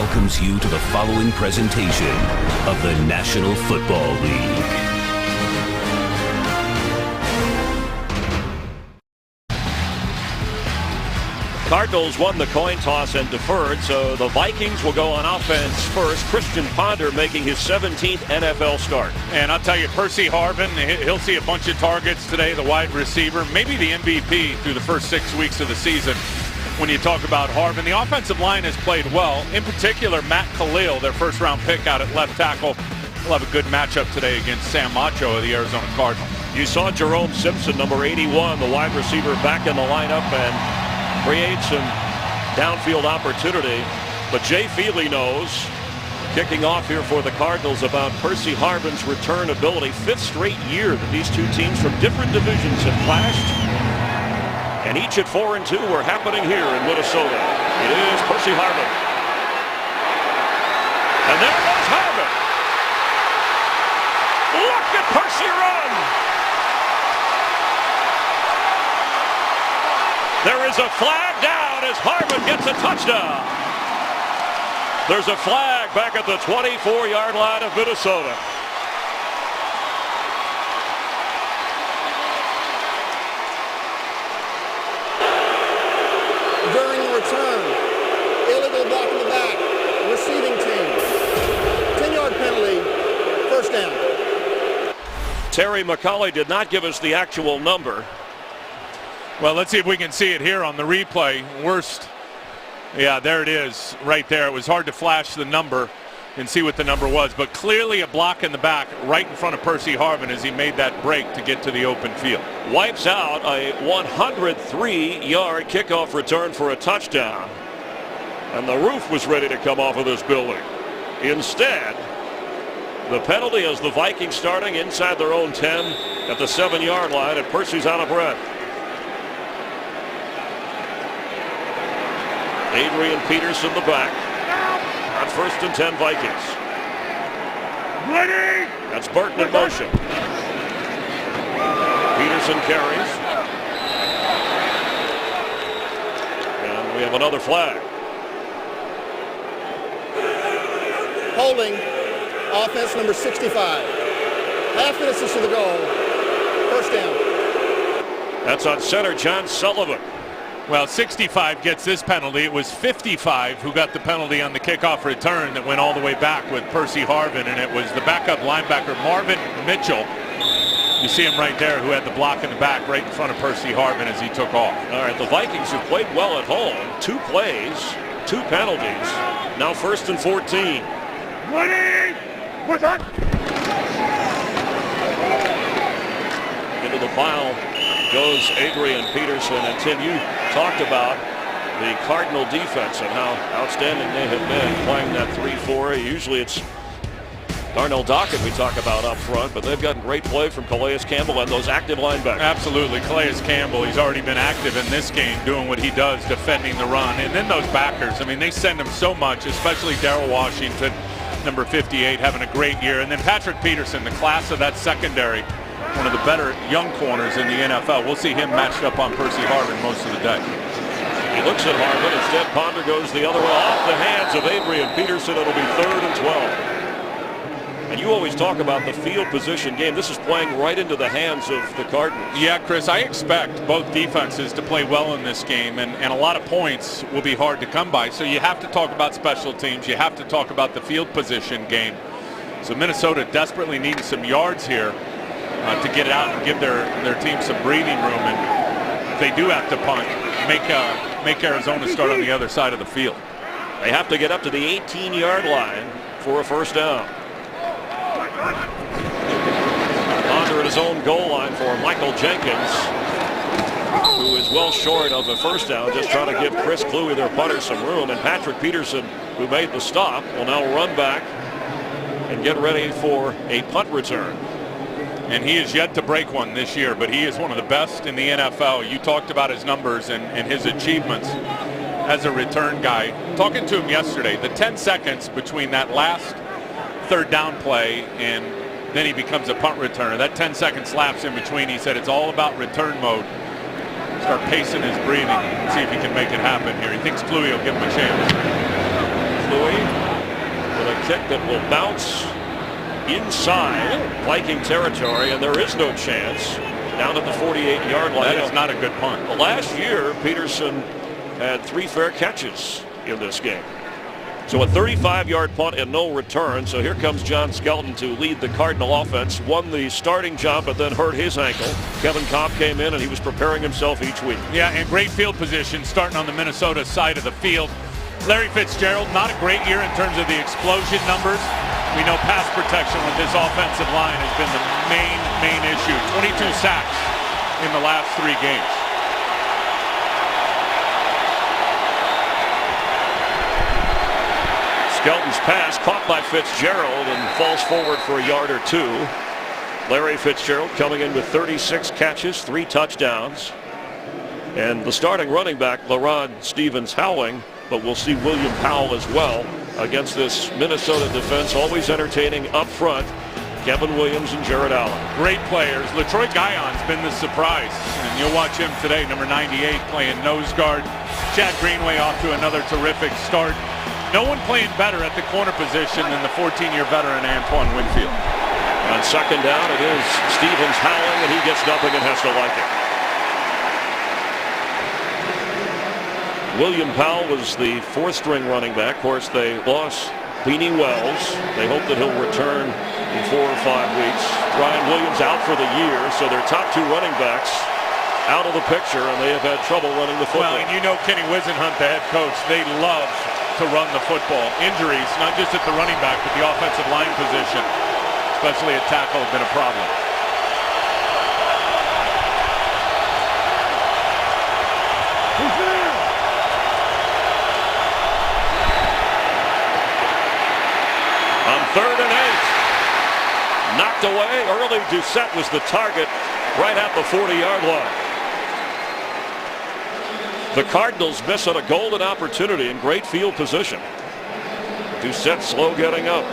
welcomes you to the following presentation of the National Football League. Cardinals won the coin toss and deferred, so the Vikings will go on offense first. Christian Ponder making his 17th NFL start. And I'll tell you, Percy Harvin, he'll see a bunch of targets today, the wide receiver, maybe the MVP through the first 6 weeks of the season. When you talk about Harvin, the offensive line has played well. In particular, Matt Khalil, their first-round pick out at left tackle, will have a good matchup today against Sam Macho of the Arizona Cardinals. You saw Jerome Simpson, number 81, the wide receiver, back in the lineup and create some downfield opportunity. But Jay Feely knows, kicking off here for the Cardinals, about Percy Harvin's return ability. Fifth straight year that these two teams from different divisions have clashed. And each at 4-2 were happening here in Minnesota. It is Percy Harvin. And there goes Harvin. Look at Percy run. There is a flag down as Harvin gets a touchdown. There's a flag back at the 24-yard line of Minnesota. During the return, illegal block in the back, receiving team. 10-yard penalty, first down. Terry McCauley did not give us the actual number. Well, let's see if we can see it here on the replay. Worst. Yeah, there it is right there. It was hard to flash the number and see what the number was, but clearly a block in the back right in front of Percy Harvin as he made that break to get to the open field. Wipes out a 103-yard kickoff return for a touchdown. And the roof was ready to come off of this building. Instead, the penalty is the Vikings starting inside their own 10 at the 7-yard line, and Percy's out of breath. Adrian Peterson the back. On 1st and 10 Vikings. Ready! That's Burton in motion. Peterson carries. And we have another flag. Holding, offense number 65. Half minutes to the goal. First down. That's on center John Sullivan. Well, 65 gets this penalty. It was 55 who got the penalty on the kickoff return that went all the way back with Percy Harvin, and it was the backup linebacker Marvin Mitchell. You see him right there, who had the block in the back right in front of Percy Harvin as he took off. All right, the Vikings have played well at home. 2 plays, 2 penalties. Now 1st and 14. Ready? What's that? Into the pile goes Adrian Peterson. And Tim, you talked about the Cardinal defense and how outstanding they have been playing that 3-4. Usually it's Darnell Dockett we talk about up front, but they've gotten great play from Calais Campbell and those active linebackers. Absolutely. Calais Campbell, he's already been active in this game doing what he does, defending the run. And then those backers, I mean, they send him so much, especially Darrell Washington, number 58, having a great year. And then Patrick Peterson, the class of that secondary, one of the better young corners in the NFL. We'll see him matched up on Percy Harvin most of the day. He looks at Harvin. Instead, Ponder goes the other way off the hands of Adrian Peterson. It'll be 3rd and 12. And you always talk about the field position game. This is playing right into the hands of the Cardinals. Yeah, Chris, I expect both defenses to play well in this game, and a lot of points will be hard to come by. So you have to talk about special teams. You have to talk about the field position game. So Minnesota desperately needs some yards here to get out and give their team some breathing room. And if they do have to punt, make Arizona start on the other side of the field. They have to get up to the 18-yard line for a first down. Ponder at his own goal line for Michael Jenkins, who is well short of a first down, just trying to give Chris Kluwe, their punter, some room. And Patrick Peterson, who made the stop, will now run back and get ready for a punt return. And he is yet to break one this year, but he is one of the best in the NFL. You talked about his numbers and his achievements as a return guy. Talking to him yesterday, the 10 seconds between that last 3rd down play and then he becomes a punt returner. That 10 seconds lapse in between, he said it's all about return mode. Start pacing his breathing and see if he can make it happen here. He thinks Kluwe will give him a chance. Kluwe kick that will bounce inside Viking territory, and there is no chance down at the 48-yard line. That is not a good punt. Last year, Peterson had 3 fair catches in this game. So a 35-yard punt and no return. So here comes John Skelton to lead the Cardinal offense. Won the starting job, but then hurt his ankle. Kevin Cobb came in, and he was preparing himself each week. Yeah, and great field position starting on the Minnesota side of the field. Larry Fitzgerald, not a great year in terms of the explosion numbers. We know pass protection with this offensive line has been the main issue. 22 sacks in the last 3 games. Skelton's pass caught by Fitzgerald and falls forward for a yard or 2. Larry Fitzgerald coming in with 36 catches, 3 touchdowns. And the starting running back, LaRod Stevens, howling, but we'll see William Powell as well against this Minnesota defense, always entertaining up front. Kevin Williams and Jared Allen. Great players. LaTroy Guyon's been the surprise, and you'll watch him today, number 98, playing nose guard. Chad Greenway off to another terrific start. No one playing better at the corner position than the 14-year veteran Antoine Winfield. On second down, it is Stevens howling, and he gets nothing and has to like it. William Powell was the 4th-string running back. Of course, they lost Beanie Wells. They hope that he'll return in 4 or 5 weeks. Ryan Williams out for the year, so their top 2 running backs out of the picture, and they have had trouble running the football. Well, and you know Kenny Wisenhunt, the head coach, they love to run the football. Injuries, not just at the running back, but the offensive line position, especially at tackle, have been a problem. On 3rd and 8. Knocked away. Early Doucette was the target right at the 40-yard line. The Cardinals miss on a golden opportunity in great field position. Doucette slow getting up.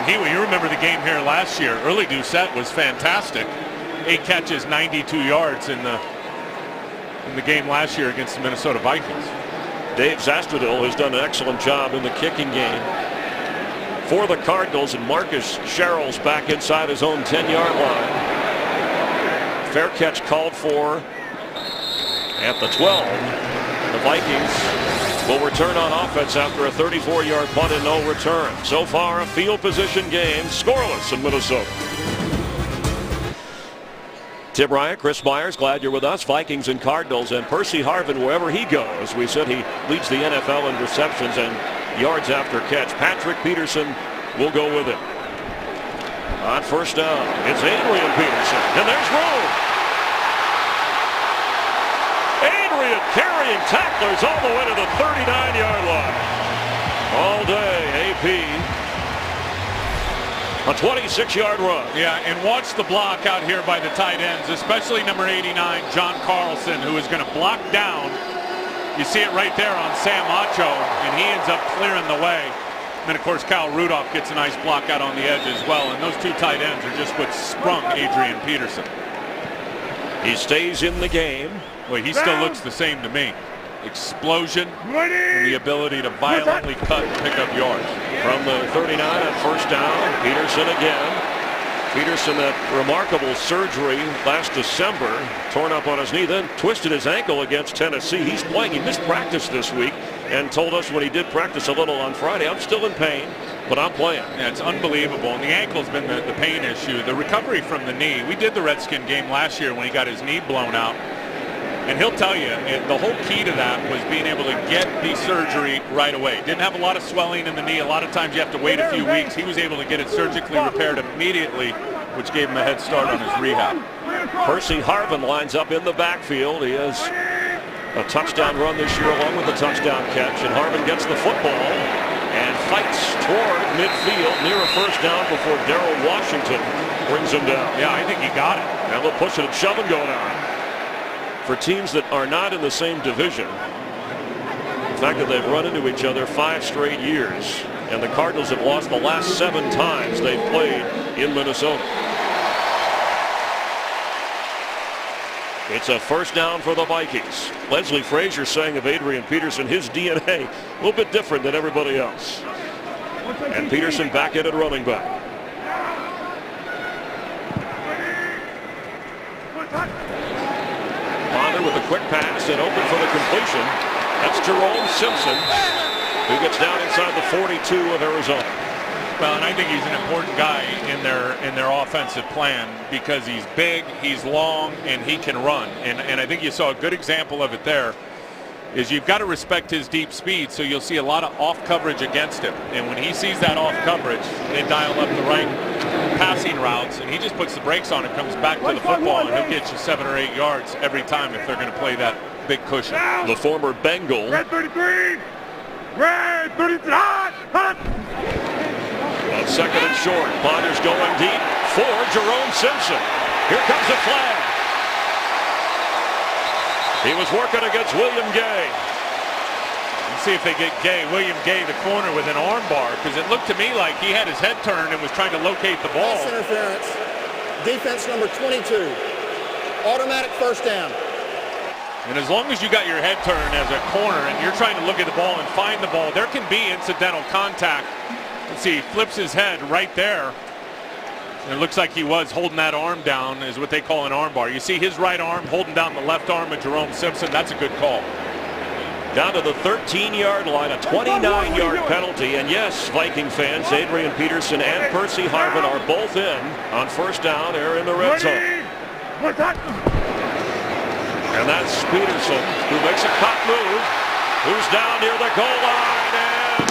You remember the game here last year. Early Doucette was fantastic. 8 catches, 92 yards in the game last year against the Minnesota Vikings. Dave Zastudil has done an excellent job in the kicking game for the Cardinals, and Marcus Sherrill's back inside his own 10-yard line. Fair catch called for at the 12. The Vikings will return on offense after a 34-yard punt and no return. So far, a field position game, scoreless in Minnesota. Tim Ryan, Chris Myers, glad you're with us. Vikings and Cardinals, and Percy Harvin, wherever he goes. We said he leads the NFL in receptions and yards after catch. Patrick Peterson will go with him. On first down, it's Adrian Peterson, and there's room. Adrian carrying tacklers all the way to the 39-yard line. All day, AP. A 26-yard run. Yeah, and watch the block out here by the tight ends, especially number 89, John Carlson, who is going to block down. You see it right there on Sam Acho, and he ends up clearing the way. And then, of course, Kyle Rudolph gets a nice block out on the edge as well. And those 2 tight ends are just what sprung Adrian Peterson. He stays in the game. Well, he still looks the same to me. Explosion and the ability to violently cut and pick up yards. From the 39 at first down, Peterson again. Peterson, that remarkable surgery last December, torn up on his knee, then twisted his ankle against Tennessee. He's playing. He missed practice this week and told us when he did practice a little on Friday, I'm still in pain, but I'm playing. Yeah, it's unbelievable. And the ankle's been the pain issue. The recovery from the knee. We did the Redskin game last year when he got his knee blown out. And he'll tell you, the whole key to that was being able to get the surgery right away. Didn't have a lot of swelling in the knee. A lot of times you have to wait a few weeks. He was able to get it surgically repaired immediately, which gave him a head start on his rehab. Percy Harvin lines up in the backfield. He has a touchdown run this year along with a touchdown catch. And Harvin gets the football and fights toward midfield near a first down before Darrell Washington brings him down. Yeah, I think he got it. Now they'll push it and shove and going on. For teams that are not in the same division, the fact that they've run into each other 5 straight years, and the Cardinals have lost the last 7 times they've played in Minnesota. It's a first down for the Vikings. Leslie Frazier saying of Adrian Peterson, his DNA a little bit different than everybody else. And Peterson back in at running back. Ponder with a quick pass and open for the completion. That's Jerome Simpson, who gets down inside the 42 of Arizona. Well, and I think he's an important guy in their offensive plan because he's big, he's long, and he can run. And I think you saw a good example of it there. Is you've got to respect his deep speed, so you'll see a lot of off coverage against him. And when he sees that off coverage, they dial up the right passing routes, and he just puts the brakes on it, comes back to the football, and he'll get you 7 or 8 yards every time if they're going to play that big cushion. The former Bengal. Red 33! Red 33! Hot! On second and short, Ponder's going deep for Jerome Simpson. Here comes a flag. He was working against William Gay. Let's see if they get William Gay, the corner, with an arm bar, because it looked to me like he had his head turned and was trying to locate the ball. Pass interference. Defense number 22. Automatic first down. And as long as you got your head turned as a corner and you're trying to look at the ball and find the ball, there can be incidental contact. Let's see, he flips his head right there. And it looks like he was holding that arm down, is what they call an arm bar. You see his right arm holding down the left arm of Jerome Simpson. That's a good call. Down to the 13-yard line, a 29-yard penalty. And yes, Viking fans, Adrian Peterson and Percy Harvin are both in on first down. They're in the red zone. And that's Peterson, who makes a cut move, who's down near the goal line, and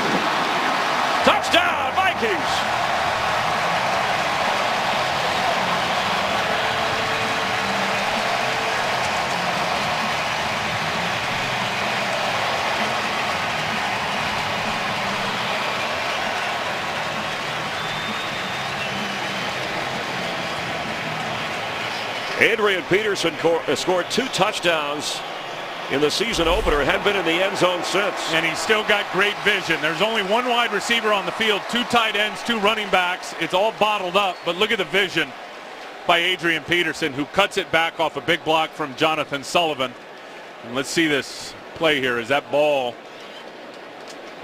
touchdown, Vikings! Adrian Peterson scored 2 touchdowns in the season opener. Had been in the end zone since. And he's still got great vision. There's only one wide receiver on the field, 2 tight ends, 2 running backs. It's all bottled up, but look at the vision by Adrian Peterson, who cuts it back off a big block from Jonathan Sullivan. And let's see this play here. Is that ball...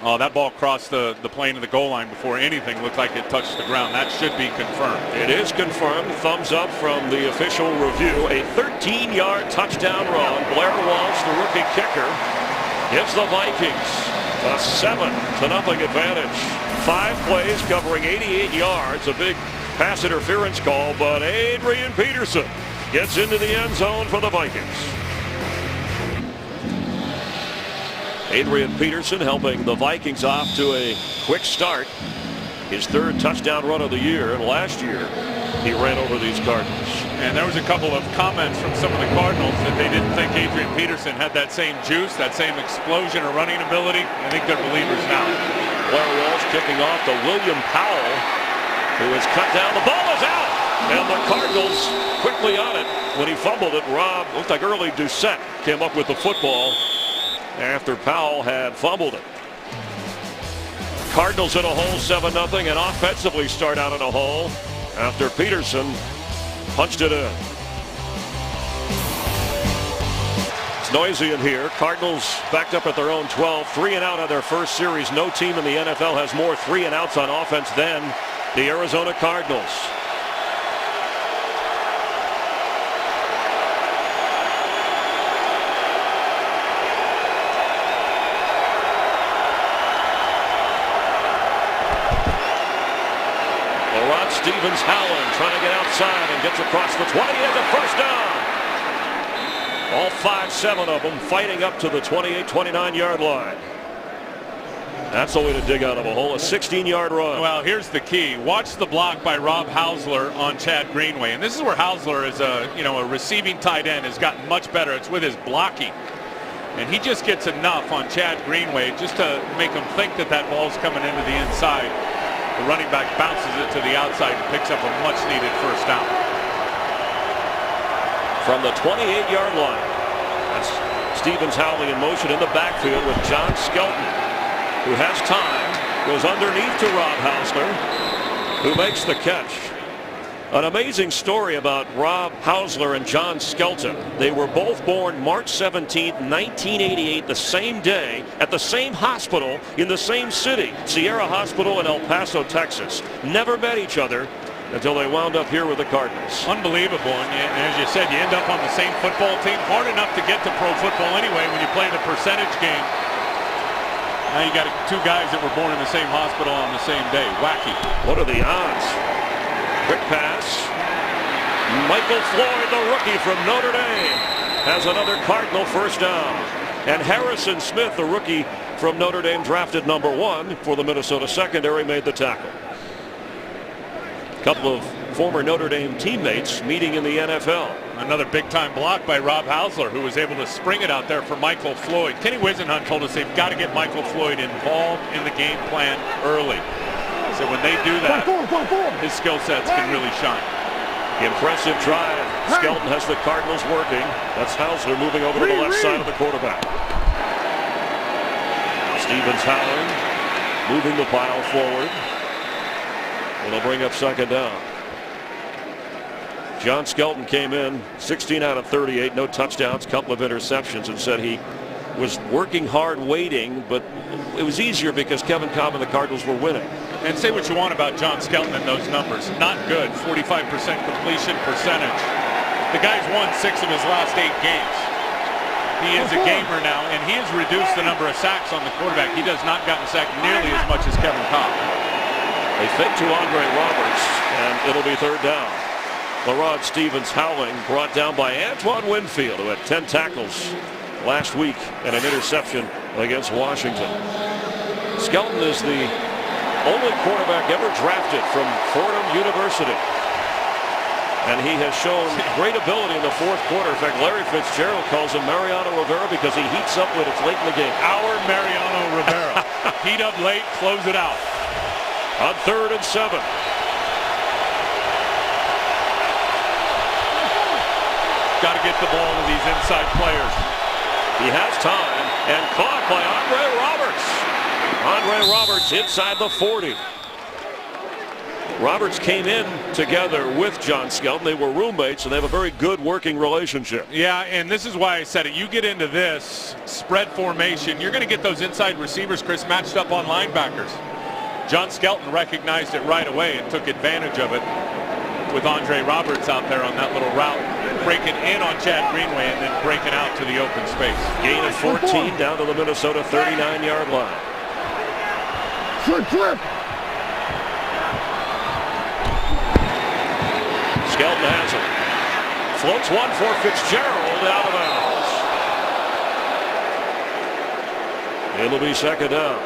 Oh, that ball crossed the plane of the goal line before anything looked like it touched the ground. That should be confirmed. It is confirmed. Thumbs up from the official review. A 13-yard touchdown run. Blair Walsh, the rookie kicker, gives the Vikings a 7-0 advantage. 5 plays covering 88 yards. A big pass interference call, but Adrian Peterson gets into the end zone for the Vikings. Adrian Peterson helping the Vikings off to a quick start. His 3rd touchdown run of the year, and last year he ran over these Cardinals. And there was a couple of comments from some of the Cardinals that they didn't think Adrian Peterson had that same juice, that same explosion or running ability. I think they're believers now. Blair Walsh kicking off to William Powell, who is cut down. The ball is out, and the Cardinals quickly on it. When he fumbled it, Rob, looked like early Doucette came up with the football after Powell had fumbled it. Cardinals in a hole, 7-0, and offensively start out in a hole after Peterson punched it in. It's noisy in here. Cardinals backed up at their own 12, 3 and out on their first series. No team in the NFL has more 3 and outs on offense than the Arizona Cardinals. Stevens Howland trying to get outside and gets across the 20 as a first down. All 5-7 of them fighting up to the 28-29-yard line. That's the way to dig out of a hole, a 16-yard run. Well, here's the key. Watch the block by Rob Hausler on Chad Greenway. And this is where Hausler, as a receiving tight end, has gotten much better. It's with his blocking. And he just gets enough on Chad Greenway just to make him think that that ball's coming into the inside. The running back bounces it to the outside and picks up a much-needed first down. From the 28-yard line, that's Stevens Howley in motion in the backfield with John Skelton, who has time, goes underneath to Rob Hausler, who makes the catch. An amazing story about Rob Hausler and John Skelton. They were both born March 17, 1988, the same day, at the same hospital in the same city, Sierra Hospital in El Paso, Texas. Never met each other until they wound up here with the Cardinals. Unbelievable. And as you said, you end up on the same football team. Hard enough to get to pro football anyway when you play the percentage game. Now you got two guys that were born in the same hospital on the same day. Wacky. What are the odds? Quick pass. Michael Floyd, the rookie from Notre Dame, has another Cardinal first down. And Harrison Smith, the rookie from Notre Dame, drafted number 1 for the Minnesota secondary, made the tackle. A couple of former Notre Dame teammates meeting in the NFL. Another big-time block by Rob Hausler, who was able to spring it out there for Michael Floyd. Kenny Wisenhunt told us they've got to get Michael Floyd involved in the game plan early. So when they do that, his skill sets can really shine. Impressive drive. Skelton has the Cardinals working. That's Hausler moving over to the left side of the quarterback. Stevens howling, moving the pile forward. It'll bring up second down. John Skelton came in 16 out of 38, no touchdowns, couple of interceptions, and said he was working hard waiting, but it was easier because Kevin Cobb and the Cardinals were winning. And say what you want about John Skelton and those numbers. Not good. 45% completion percentage. The guy's won 6 of his last 8 games. He is a gamer now, and he has reduced the number of sacks on the quarterback. He does not gotten sacked nearly as much as Kevin Cobb. They fake to Andre Roberts, and it'll be third down. LaRod Stevens howling, brought down by Antoine Winfield, who had 10 tackles last week and an interception against Washington. Skelton is the only quarterback ever drafted from Fordham University. And he has shown great ability in the fourth quarter. In fact, Larry Fitzgerald calls him Mariano Rivera because he heats up when it's late in the game. Our Mariano Rivera. Heat up late, close it out. On 3rd and 7. Got to get the ball to these inside players. He has time, and caught by Andre Roberts. Andre Roberts inside the 40. Roberts came in together with John Skelton. They were roommates, and they have a very good working relationship. Yeah, and this is why I said it. You get into this spread formation, you're going to get those inside receivers, Chris, matched up on linebackers. John Skelton recognized it right away and took advantage of it with Andre Roberts out there on that little route, breaking in on Chad Greenway and then breaking out to the open space. Gain of 14 down to the Minnesota 39-yard line. Flip. Skelton has it. Floats one for Fitzgerald, out of bounds. It'll be second down.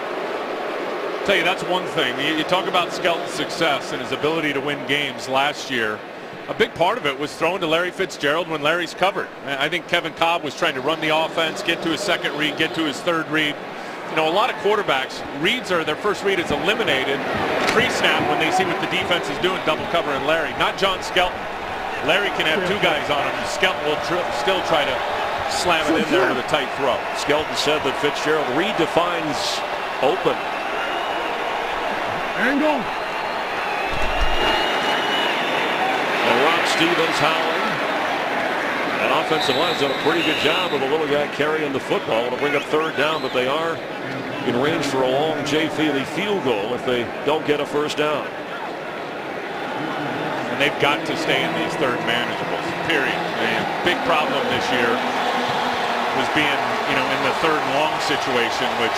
I'll tell you, that's one thing. You talk about Skelton's success and his ability to win games last year. A big part of it was throwing to Larry Fitzgerald when Larry's covered. I think Kevin Cobb was trying to run the offense, get to his second read, get to his third read. You know, a lot of quarterbacks, reads are their first read is eliminated pre-snap when they see what the defense is doing, double covering Larry. Not John Skelton. Larry can have 2 guys on him. Skelton will still try to slam it in there with a tight throw. Skelton said that Fitzgerald redefines open. Angle. And Rob Stevens howling. And offensive line's done a pretty good job of the little guy carrying the football to bring up third down, but they are in range for a long Jay Feely field goal if they don't get a first down. And they've got to stay in these third manageables, period. And big problem this year was being, in the third and long situation, which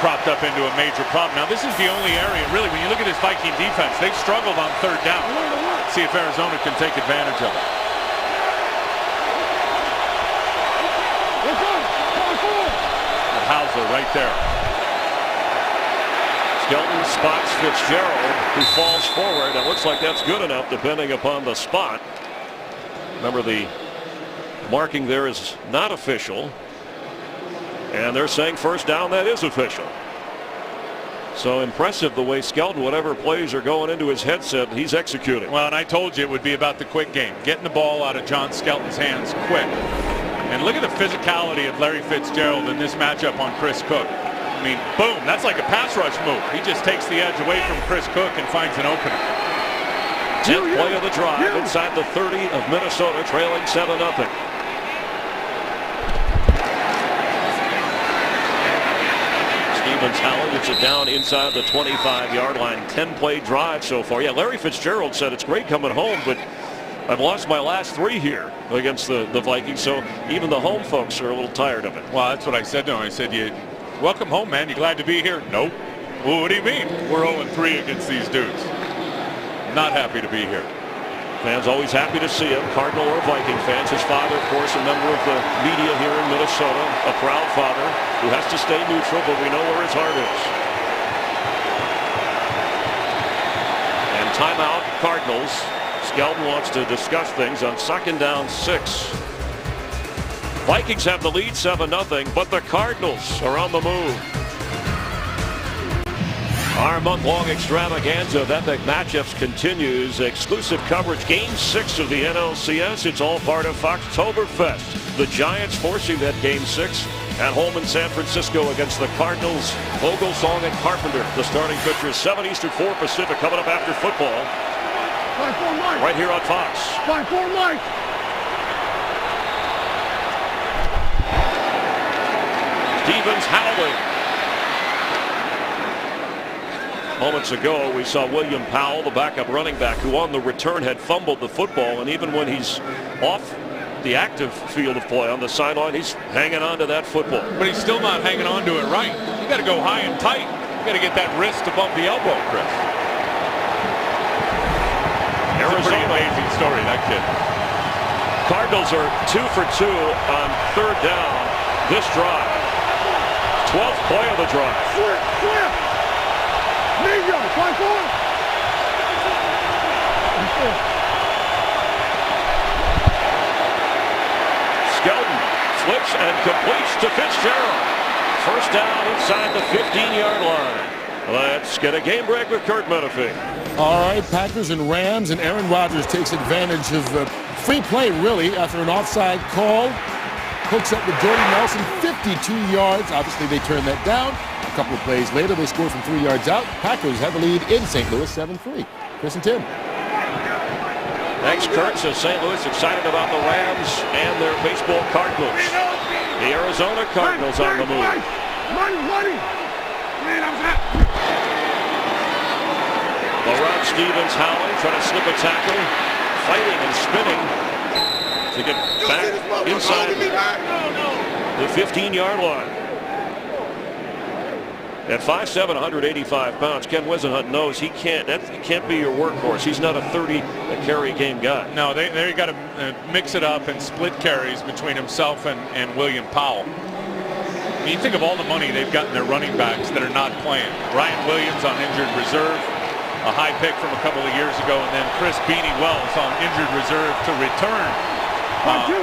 cropped up into a major problem. Now, this is the only area, really, when you look at this Viking defense, they've struggled on third down. See if Arizona can take advantage of it. And Hausler right there. Skelton spots Fitzgerald, who falls forward. It looks like that's good enough depending upon the spot. Remember, the marking there is not official. And they're saying first down, that is official. So impressive the way Skelton, whatever plays are going into his headset, he's executing. Well, and I told you it would be about the quick game. Getting the ball out of John Skelton's hands quick. And look at the physicality of Larry Fitzgerald in this matchup on Chris Cook. I mean, boom, that's like a pass rush move. He just takes the edge away from Chris Cook and finds an opening. 10th play of the drive inside the 30 of Minnesota, trailing 7-0. Howell gets it down inside the 25-yard line. 10-play drive so far. Yeah, Larry Fitzgerald said it's great coming home, but I've lost my last 3 here against the Vikings, so even the home folks are a little tired of it. Well, that's what I said to him. I said, "You welcome home, man. You glad to be here?" "Nope." "Well, what do you mean?" "We're 0-3 against these dudes. Not happy to be here." Fans always happy to see him, Cardinal or Viking fans. His father, of course, a member of the media here in Minnesota, a proud father who has to stay neutral, but we know where his heart is. And timeout, Cardinals. Skelton wants to discuss things on 2nd down 6. Vikings have the lead 7-0, but the Cardinals are on the move. Our month-long extravaganza of epic matchups continues. Exclusive coverage, Game 6 of the NLCS. It's all part of Foxtoberfest. The Giants forcing that Game 6 at home in San Francisco against the Cardinals. Vogelsong and Carpenter, the starting pitchers. 7 Eastern, 4 Pacific, coming up after football. Right here on Fox. 5-4 Mike. Stevens howling. Moments ago, we saw William Powell, the backup running back, who on the return had fumbled the football, and even when he's off the active field of play on the sideline, he's hanging on to that football. But he's still not hanging on to it right. You got to go high and tight. You got to get that wrist above the elbow, Chris. It's a pretty amazing story, that kid. Cardinals are 2 for 2 on 3rd down this drive. 12th play of the drive. Clear. Ninja, 5-4. Skelton flips and completes to Fitzgerald. 1st down inside the 15-yard line. Let's get a game break with Kurt Menefee. All right, Packers and Rams, and Aaron Rodgers takes advantage of the free play, really, after an offside call. Hooks up with Jordy Nelson, 52 yards. Obviously, they turn that down. A couple of plays later, they score from 3 yards out. Packers have the lead in St. Louis, 7-3. Chris and Tim. Thanks, Kurt. So St. Louis excited about the Rams and their baseball Cardinals. The Arizona Cardinals on the move. Laurent Stevens howling, trying to slip a tackle, fighting and spinning to get back inside the 15-yard line. At 5'7", 185 pounds, Ken Wisenhunt knows he can't be your workhorse. He's not a 30-carry game guy. No, they got to mix it up and split carries between himself and William Powell. I mean, you think of all the money they've gotten their running backs that are not playing. Ryan Williams on injured reserve, a high pick from a couple of years ago, and then Chris Beanie Wells on injured reserve to return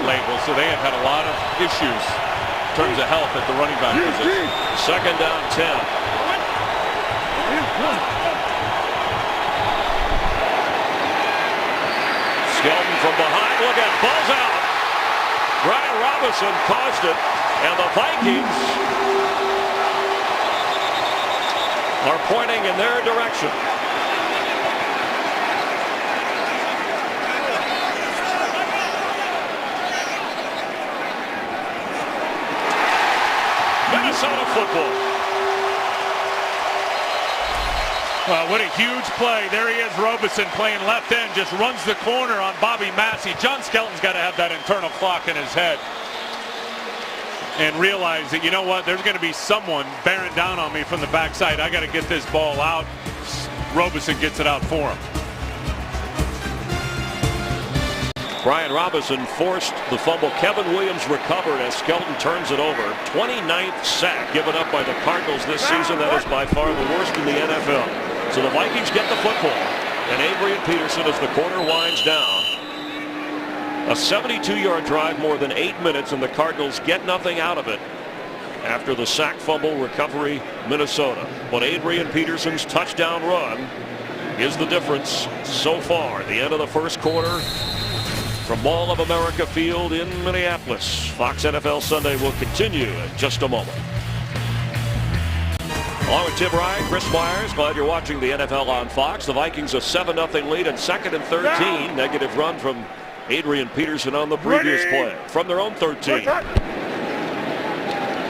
label. So they have had a lot of issues in terms of health at the running back position. 2nd down 10. Skelton from behind, look at, balls out. Brian Robinson caused it, and the Vikings are pointing in their direction. Minnesota football. What a huge play. There he is, Robinson playing left end, just runs the corner on Bobby Massey. John Skelton's got to have that internal clock in his head and realize that, you know what, there's going to be someone bearing down on me from the backside. I got to get this ball out. Robinson gets it out for him. Brian Robinson forced the fumble. Kevin Williams recovered as Skelton turns it over. 29th sack given up by the Cardinals this season. That is by far the worst in the NFL. So the Vikings get the football, and Adrian Peterson, as the quarter winds down, a 72-yard drive, more than 8 minutes, and the Cardinals get nothing out of it after the sack, fumble, recovery, Minnesota. But Adrian Peterson's touchdown run is the difference so far. The end of the first quarter from Mall of America Field in Minneapolis. Fox NFL Sunday will continue in just a moment. Along with Tim Ryan, Chris Myers, glad you're watching the NFL on Fox. The Vikings a 7-0 lead and 2nd and 13. Negative run from Adrian Peterson on the previous play. From their own 13.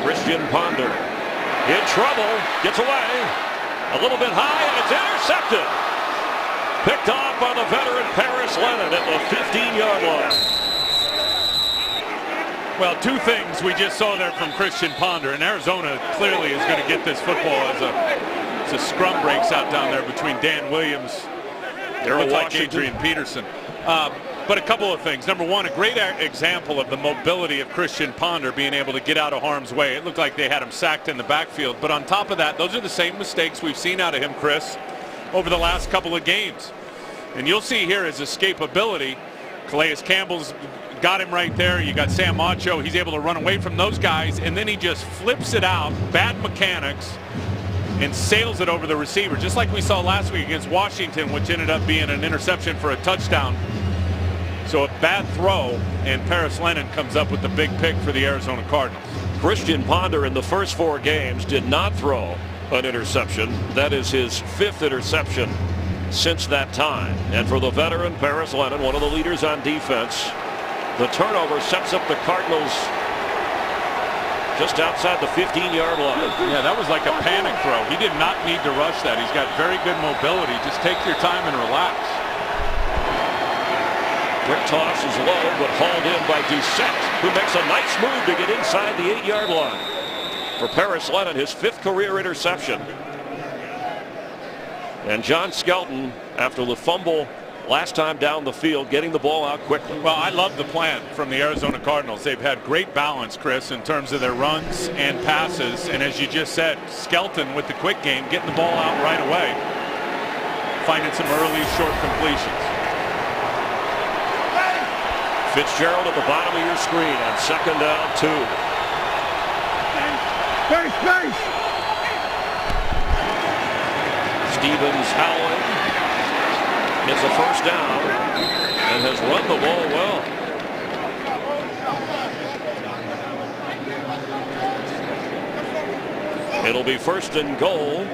Christian Ponder in trouble, gets away. A little bit high, and it's intercepted. Picked off by the veteran Paris Lennon at the 15-yard line. Well, two things we just saw there from Christian Ponder, and Arizona clearly is going to get this football as a scrum breaks out down there between Dan Williams and like Adrian Peterson. But a couple of things. Number one, a great example of the mobility of Christian Ponder being able to get out of harm's way. It looked like they had him sacked in the backfield. But on top of that, those are the same mistakes we've seen out of him, Chris, over the last couple of games. And you'll see here his escapability. Calais Campbell's got him right there. You got Sam Macho. He's able to run away from those guys, and then he just flips it out, bad mechanics, and sails it over the receiver, just like we saw last week against Washington, which ended up being an interception for a touchdown. So a bad throw, and Paris Lennon comes up with the big pick for the Arizona Cardinals. Christian Ponder in the first 4 games did not throw an interception. That is his 5th interception since that time. And for the veteran Paris Lennon, one of the leaders on defense, the turnover sets up the Cardinals just outside the 15-yard line. Yeah, that was like a panic throw. He did not need to rush that. He's got very good mobility. Just take your time and relax. Quick toss is low, but hauled in by Doucette, who makes a nice move to get inside the 8-yard line. For Paris Lennon, his 5th career interception. And John Skelton, after the fumble last time down the field, getting the ball out quickly. Well, I love the plan from the Arizona Cardinals. They've had great balance, Chris, in terms of their runs and passes. And as you just said, Skelton with the quick game, getting the ball out right away, finding some early short completions. Fitzgerald at the bottom of your screen on 2nd down 2. Space. Stevens Howling gets a first down and has run the ball well. It'll be 1st and goal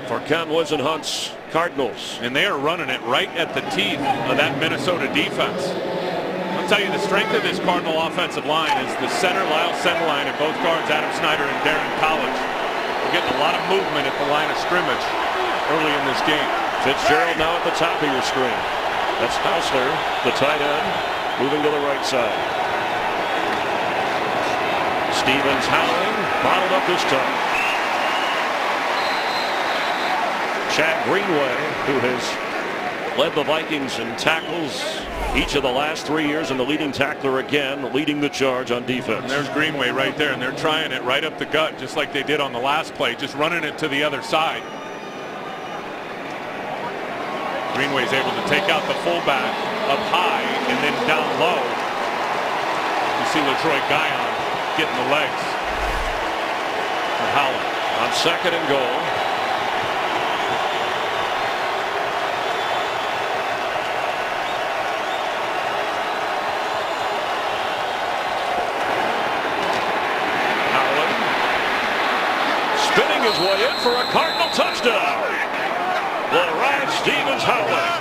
for Ken Wisenhunt's Cardinals. And they are running it right at the teeth of that Minnesota defense. I'll tell you, the strength of this Cardinal offensive line is the center, Lyle Centerline, and both guards, Adam Snyder and Darren College. We're getting a lot of movement at the line of scrimmage early in this game. Fitzgerald now at the top of your screen. That's Hausler, the tight end, moving to the right side. Stevens Howling, bottled up this time. Chad Greenway, who has led the Vikings in tackles each of the last 3 years, and the leading tackler again, leading the charge on defense. And there's Greenway right there, and they're trying it right up the gut, just like they did on the last play, just running it to the other side. Greenway's able to take out the fullback up high and then down low. You see LaTroy Guion getting the legs for Howland. On 2nd and goal. Howland spinning his way in for a Cardinal touchdown. Laurent Stevens Howland.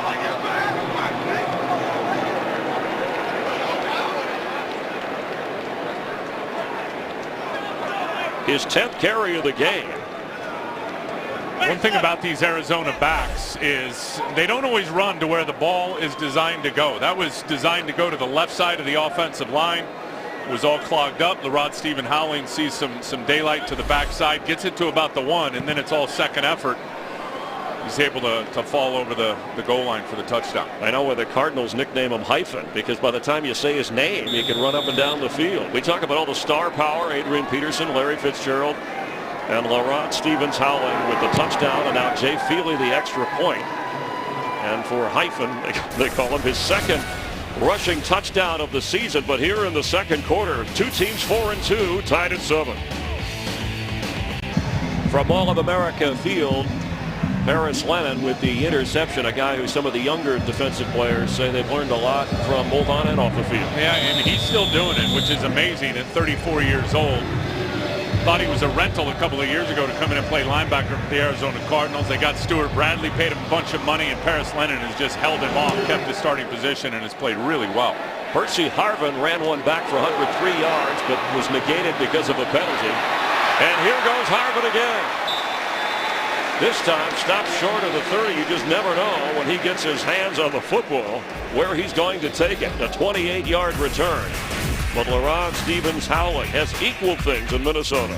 His 10th carry of the game. One thing about these Arizona backs is they don't always run to where the ball is designed to go. That was designed to go to the left side of the offensive line. It was all clogged up. Laurent Stephen Howling sees some daylight to the backside, gets it to about the 1, and then it's all second effort. He's able to fall over the goal line for the touchdown. I know why the Cardinals nickname him Hyphen, because by the time you say his name, you can run up and down the field. We talk about all the star power, Adrian Peterson, Larry Fitzgerald, and Laurent Stevens Howling with the touchdown, and now Jay Feely the extra point. And for Hyphen, they call him his 2nd rushing touchdown of the season. But here in the 2nd quarter, 2 teams 4-2, tied at 7. From Mall of America Field, Paris Lennon with the interception, a guy who some of the younger defensive players say they've learned a lot from both on and off the field. Yeah, and he's still doing it, which is amazing at 34 years old. Thought he was a rental a couple of years ago to come in and play linebacker for the Arizona Cardinals. They got Stuart Bradley, paid him a bunch of money, and Paris Lennon has just held him off, kept his starting position, and has played really well. Percy Harvin ran one back for 103 yards, but was negated because of a penalty. And here goes Harvin again. This time stopped short of the 30. You just never know when he gets his hands on the football where he's going to take it. A 28-yard return. But LaRon Stevens-Howling has equal things in Minnesota.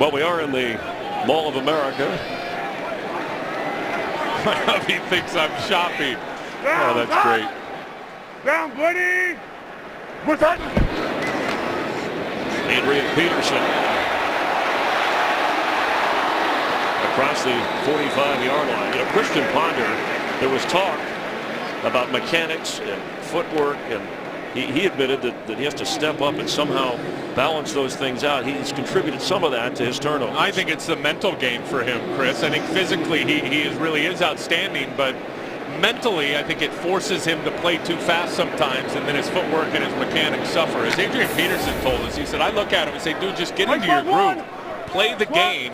Well, we are in the Mall of America. He thinks I'm shopping. Oh, that's great. Down, buddy. What's that? Adrian Peterson across the 45-yard line. You know, Christian Ponder, there was talk about mechanics and footwork, and he admitted that he has to step up and somehow balance those things out. He's contributed some of that to his turnovers. I think it's the mental game for him, Chris. I think physically he really is outstanding, but mentally I think it forces him to play too fast sometimes, and then his footwork and his mechanics suffer. As Adrian Peterson told us, he said, I look at him and say, dude, just get into your groove, play the game,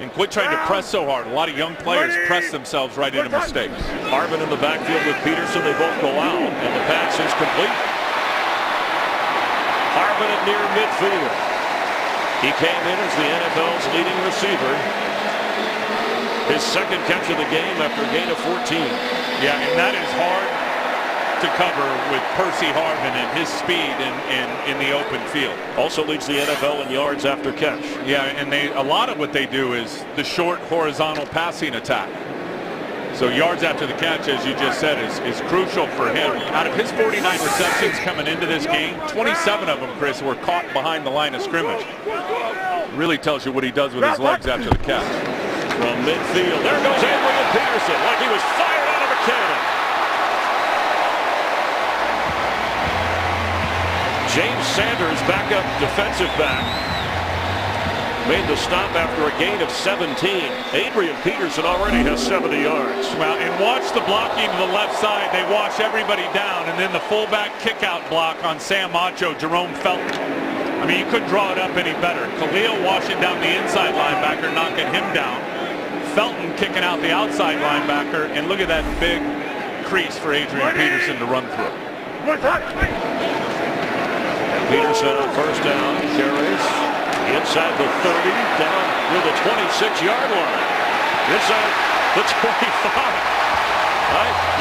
and quit trying to press so hard. A lot of young players press themselves right into mistakes. Harvin in the backfield with Peterson. They both go out, and the pass is complete. Harvin at near midfield. He came in as the NFL's leading receiver. His second catch of the game after a gain of 14. Yeah, and that is hard to cover with Percy Harvin and his speed in the open field. Also leads the NFL in yards after catch. Yeah, and a lot of what they do is the short horizontal passing attack. So yards after the catch, as you just said, is crucial for him. Out of his 49 receptions coming into this game, 27 of them, Chris, were caught behind the line of scrimmage. Really tells you what he does with his legs after the catch. From midfield, there goes Adrian Peterson like he was fired out of a cannon. James Sanders, backup defensive back, made the stop after a gain of 17. Adrian Peterson already has 70 yards. Well, and watch the blocking to the left side. They wash everybody down, and then the fullback kickout block on Sam Macho, Jerome Felton. I mean, you couldn't draw it up any better. Khalil washing down the inside linebacker, knocking him down. Felton kicking out the outside linebacker, and look at that big crease for Adrian Peterson to run through. Peterson on first down, carries inside the 30, down near the 26-yard line. Inside the 25.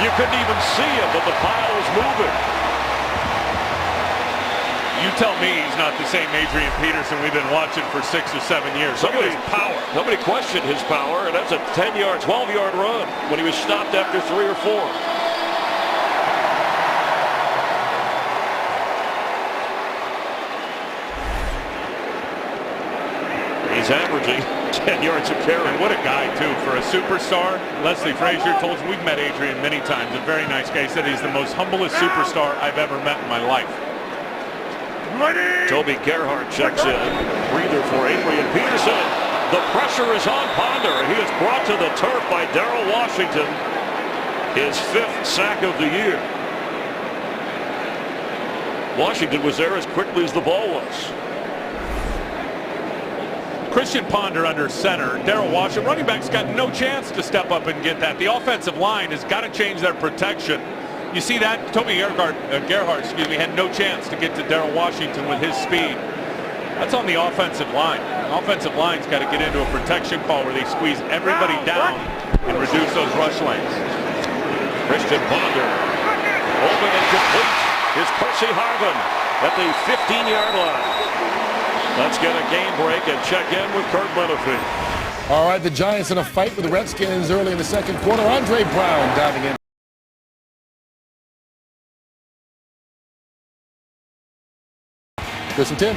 You couldn't even see him, but the pile was moving. You tell me he's not the same Adrian Peterson we've been watching for 6 or 7 years. Look at his power. Nobody questioned his power, and that's a 10-yard, 12-yard run when he was stopped after 3 or 4. He's averaging 10 yards a carry. And what a guy, too, for a superstar. Leslie Frazier told us we've met Adrian many times. A very nice guy. He said he's the most humblest superstar I've ever met in my life. Toby Gerhart checks in. Breather for Adrian Peterson. The pressure is on Ponder. He is brought to the turf by Darrell Washington. His 5th sack of the year. Washington was there as quickly as the ball was. Christian Ponder under center. Darrell Washington, running back's got no chance to step up and get that. The offensive line has got to change their protection. You see that? Toby Gerhart, had no chance to get to Darrell Washington with his speed. That's on the offensive line. The offensive line's got to get into a protection call where they squeeze everybody down and reduce those rush lanes. Christian Ponder, open and complete, is Percy Harvin at the 15-yard line. Let's get a game break and check in with Kurt Menefee. All right, the Giants in a fight with the Redskins early in the second quarter. Andre Brown diving in. Chris and Tim.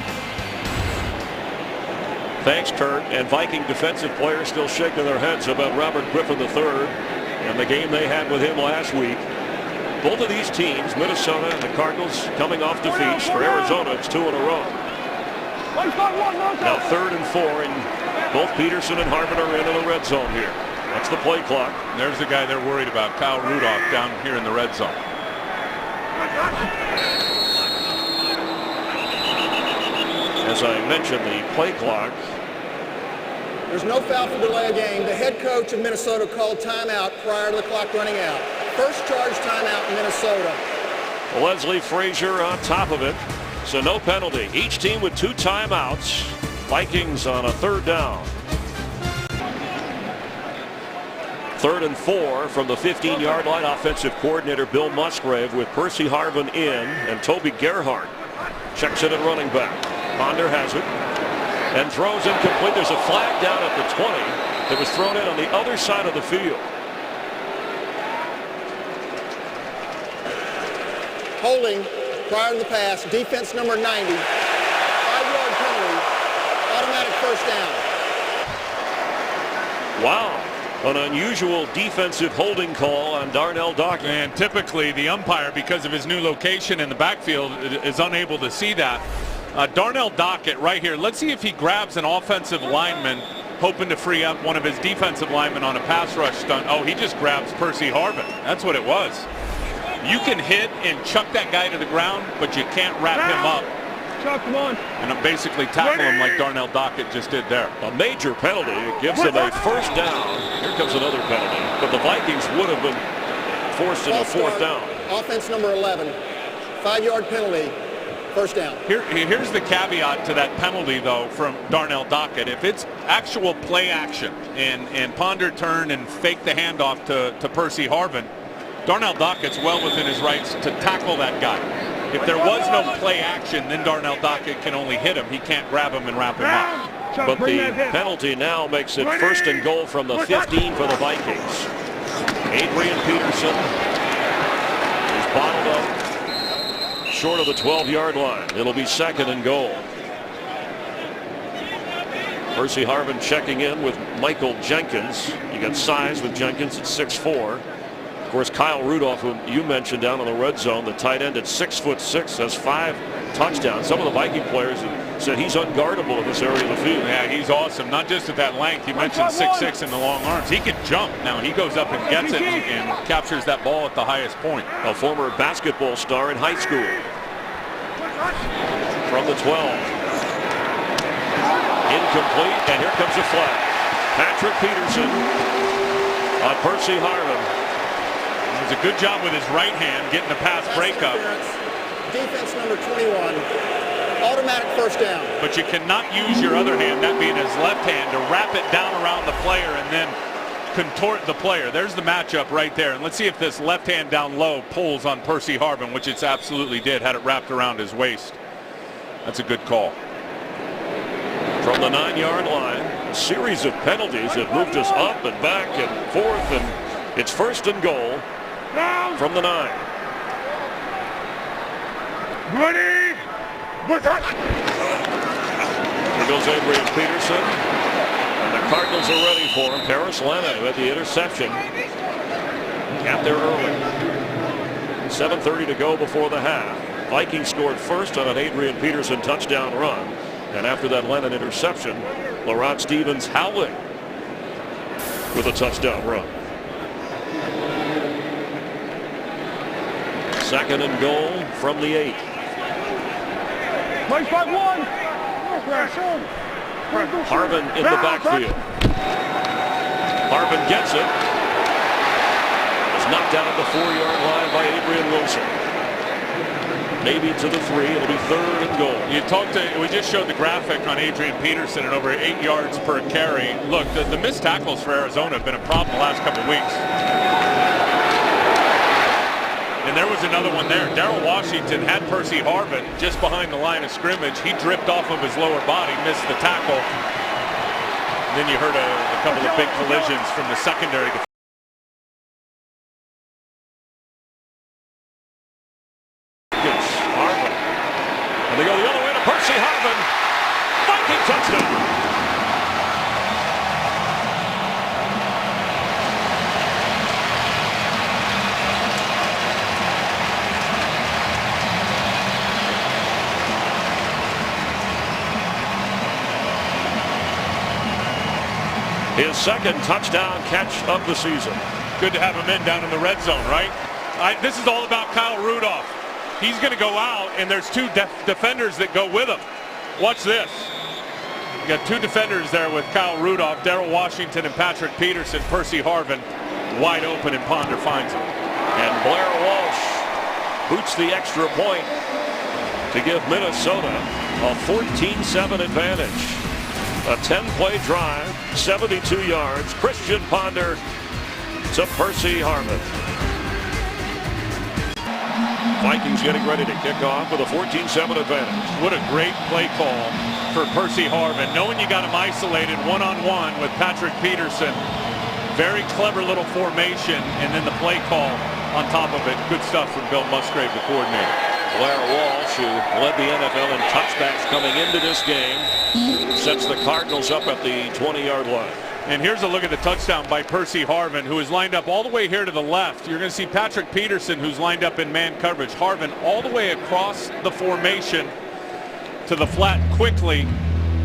Thanks, Kurt. And Viking defensive players still shaking their heads about Robert Griffin III and the game they had with him last week. Both of these teams, Minnesota and the Cardinals, coming off defeats. For Arizona, it's 2 in a row. Now 3rd and 4, and both Peterson and Harvin are in the red zone here. That's the play clock. There's the guy they're worried about, Kyle Rudolph, down here in the red zone. As I mentioned, the play clock. There's no foul for delay of game. The head coach of Minnesota called timeout prior to the clock running out. First charge timeout in Minnesota. Leslie Frazier on top of it. So no penalty. Each team with 2 timeouts. Vikings on a 3rd down. 3rd and 4 from the 15-yard line. Offensive coordinator Bill Musgrave with Percy Harvin in and Toby Gerhart checks it at running back. Ponder has it and throws incomplete. There's a flag down at the 20 that was thrown in on the other side of the field. Holding prior to the pass. Defense number 90. 5-yard penalty. Automatic first down. Wow. An unusual defensive holding call on Darnell Dockett. And typically the umpire, because of his new location in the backfield, is unable to see that. Darnell Dockett right here. Let's see if he grabs an offensive lineman, hoping to free up one of his defensive linemen on a pass rush stunt. Oh, he just grabs Percy Harvin. That's what it was. You can hit and chuck that guy to the ground, but you can't wrap him up. Chuck, come on. And basically tackle him like Darnell Dockett just did there. A major penalty. It gives them a first down. Here comes another penalty. But the Vikings would have been forced into 4th down. Offense number 11. 5-yard penalty. First down. Here's the caveat to that penalty, though, from Darnell Dockett. If it's actual play action and Ponder turn and fake the handoff to Percy Harvin, Darnell Dockett's well within his rights to tackle that guy. If there was no play action, then Darnell Dockett can only hit him. He can't grab him and wrap him up. But the penalty now makes it 1st and goal from the 15 for the Vikings. Adrian Peterson is bottled up short of the 12-yard line. It'll be 2nd and goal. Percy Harvin checking in with Michael Jenkins. You got size with Jenkins at 6'4". Of course, Kyle Rudolph, who you mentioned down in the red zone, the tight end at 6'6", has 5 touchdowns. Some of the Viking players have said he's unguardable in this area of the field. Yeah, he's awesome. Not just at that length. You mentioned 6'6" in the long arms. He can jump. Now he goes up and gets it and captures that ball at the highest point. A former basketball star in high school. From the 12. Incomplete, and here comes a flag. Patrick Peterson on Percy Harvin. He does a good job with his right hand getting the pass breakup. Defense number 21. Automatic first down. But you cannot use your other hand, that being his left hand, to wrap it down around the player and then contort the player. There's the matchup right there. And let's see if this left hand down low pulls on Percy Harvin, which it absolutely did, had it wrapped around his waist. That's a good call. From the 9-yard line, a series of penalties have moved us up and back and forth, and it's 1st and goal from the 9. Ready? Here goes Adrian Peterson. And the Cardinals are ready for him. Paris Lena with the interception. Got there early. 7:30 to go before the half. Vikings scored first on an Adrian Peterson touchdown run. And after that Lennon interception, LaRod Stevens howling with a touchdown run. 2nd and goal from the 8. Harvin in the backfield. Harvin gets it. It's knocked out at the 4-yard line by Adrian Wilson. Maybe to the 3. It'll be 3rd and goal. We just showed the graphic on Adrian Peterson at over 8 yards per carry. Look, the missed tackles for Arizona have been a problem the last couple of weeks. And there was another one there. Darrell Washington had Percy Harvin just behind the line of scrimmage. He dripped off of his lower body, missed the tackle. And then you heard a couple of big collisions from the secondary. Harvin. And they go the other way to Percy Harvin. Viking touchdown. His 2nd touchdown catch of the season. Good to have him in down in the red zone, right? This is all about Kyle Rudolph. He's going to go out, and there's 2 defenders that go with him. Watch this. You got two defenders there with Kyle Rudolph, Darrell Washington, and Patrick Peterson. Percy Harvin wide open, and Ponder finds him. And Blair Walsh boots the extra point to give Minnesota a 14-7 advantage. A 10-play drive, 72 yards. Christian Ponder to Percy Harvin. Vikings getting ready to kick off with a 14-7 advantage. What a great play call for Percy Harvin, knowing you got him isolated one-on-one with Patrick Peterson. Very clever little formation, and then the play call on top of it. Good stuff from Bill Musgrave, the coordinator. Blair Walsh, who led the NFL in touchbacks coming into this game, sets the Cardinals up at the 20-yard line. And here's a look at the touchdown by Percy Harvin, who is lined up all the way here to the left. You're going to see Patrick Peterson, who's lined up in man coverage. Harvin all the way across the formation to the flat quickly.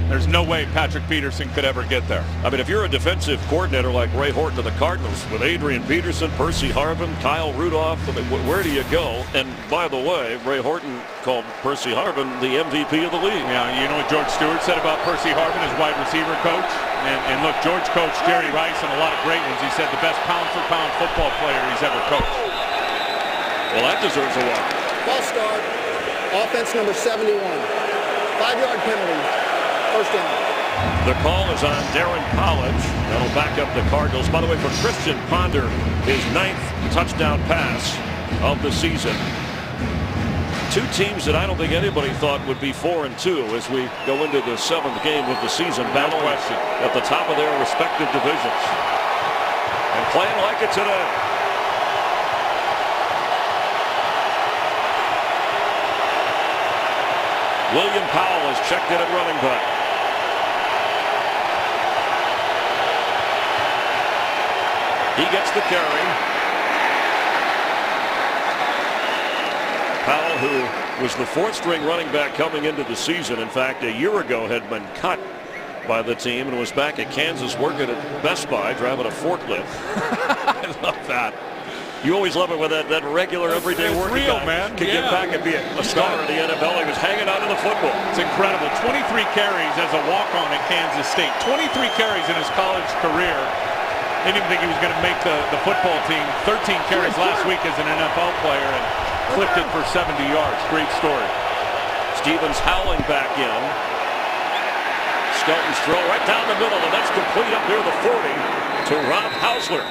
There's no way Patrick Peterson could ever get there. I mean, if you're a defensive coordinator like Ray Horton of the Cardinals, with Adrian Peterson, Percy Harvin, Kyle Rudolph, I mean, where do you go? And by the way, Ray Horton called Percy Harvin the MVP of the league. Yeah, you know what George Stewart said about Percy Harvin, his wide receiver coach? And look, George coached Jerry Rice and a lot of great ones. He said the best pound-for-pound football player he's ever coached. Well, that deserves a walk. False start. Offense number 71. 5-yard penalty. First down. The call is on Darren College. That'll back up the Cardinals. By the way, for Christian Ponder, his 9th touchdown pass of the season. Two teams that I don't think anybody thought would be 4-2 as we go into the 7th game of the season, battling at the top of their respective divisions. And playing like it today. William Powell has checked in at running back. He gets the carry. Powell, who was the 4th-string running back coming into the season, in fact, a year ago had been cut by the team and was back at Kansas working at Best Buy, driving a forklift. I love that. You always love it when that regular, everyday working real, guy man. can get back and be a star in the NFL. He was hanging on to the football. It's incredible. 23 carries as a walk-on at Kansas State. 23 carries in his college career. Didn't even think he was going to make the football team. 13 carries last week as an NFL player and clipped it for 70 yards. Great story. Stevens howling back in. Skelton's throw right down the middle, and that's complete up near the 40 to Rob Hausler.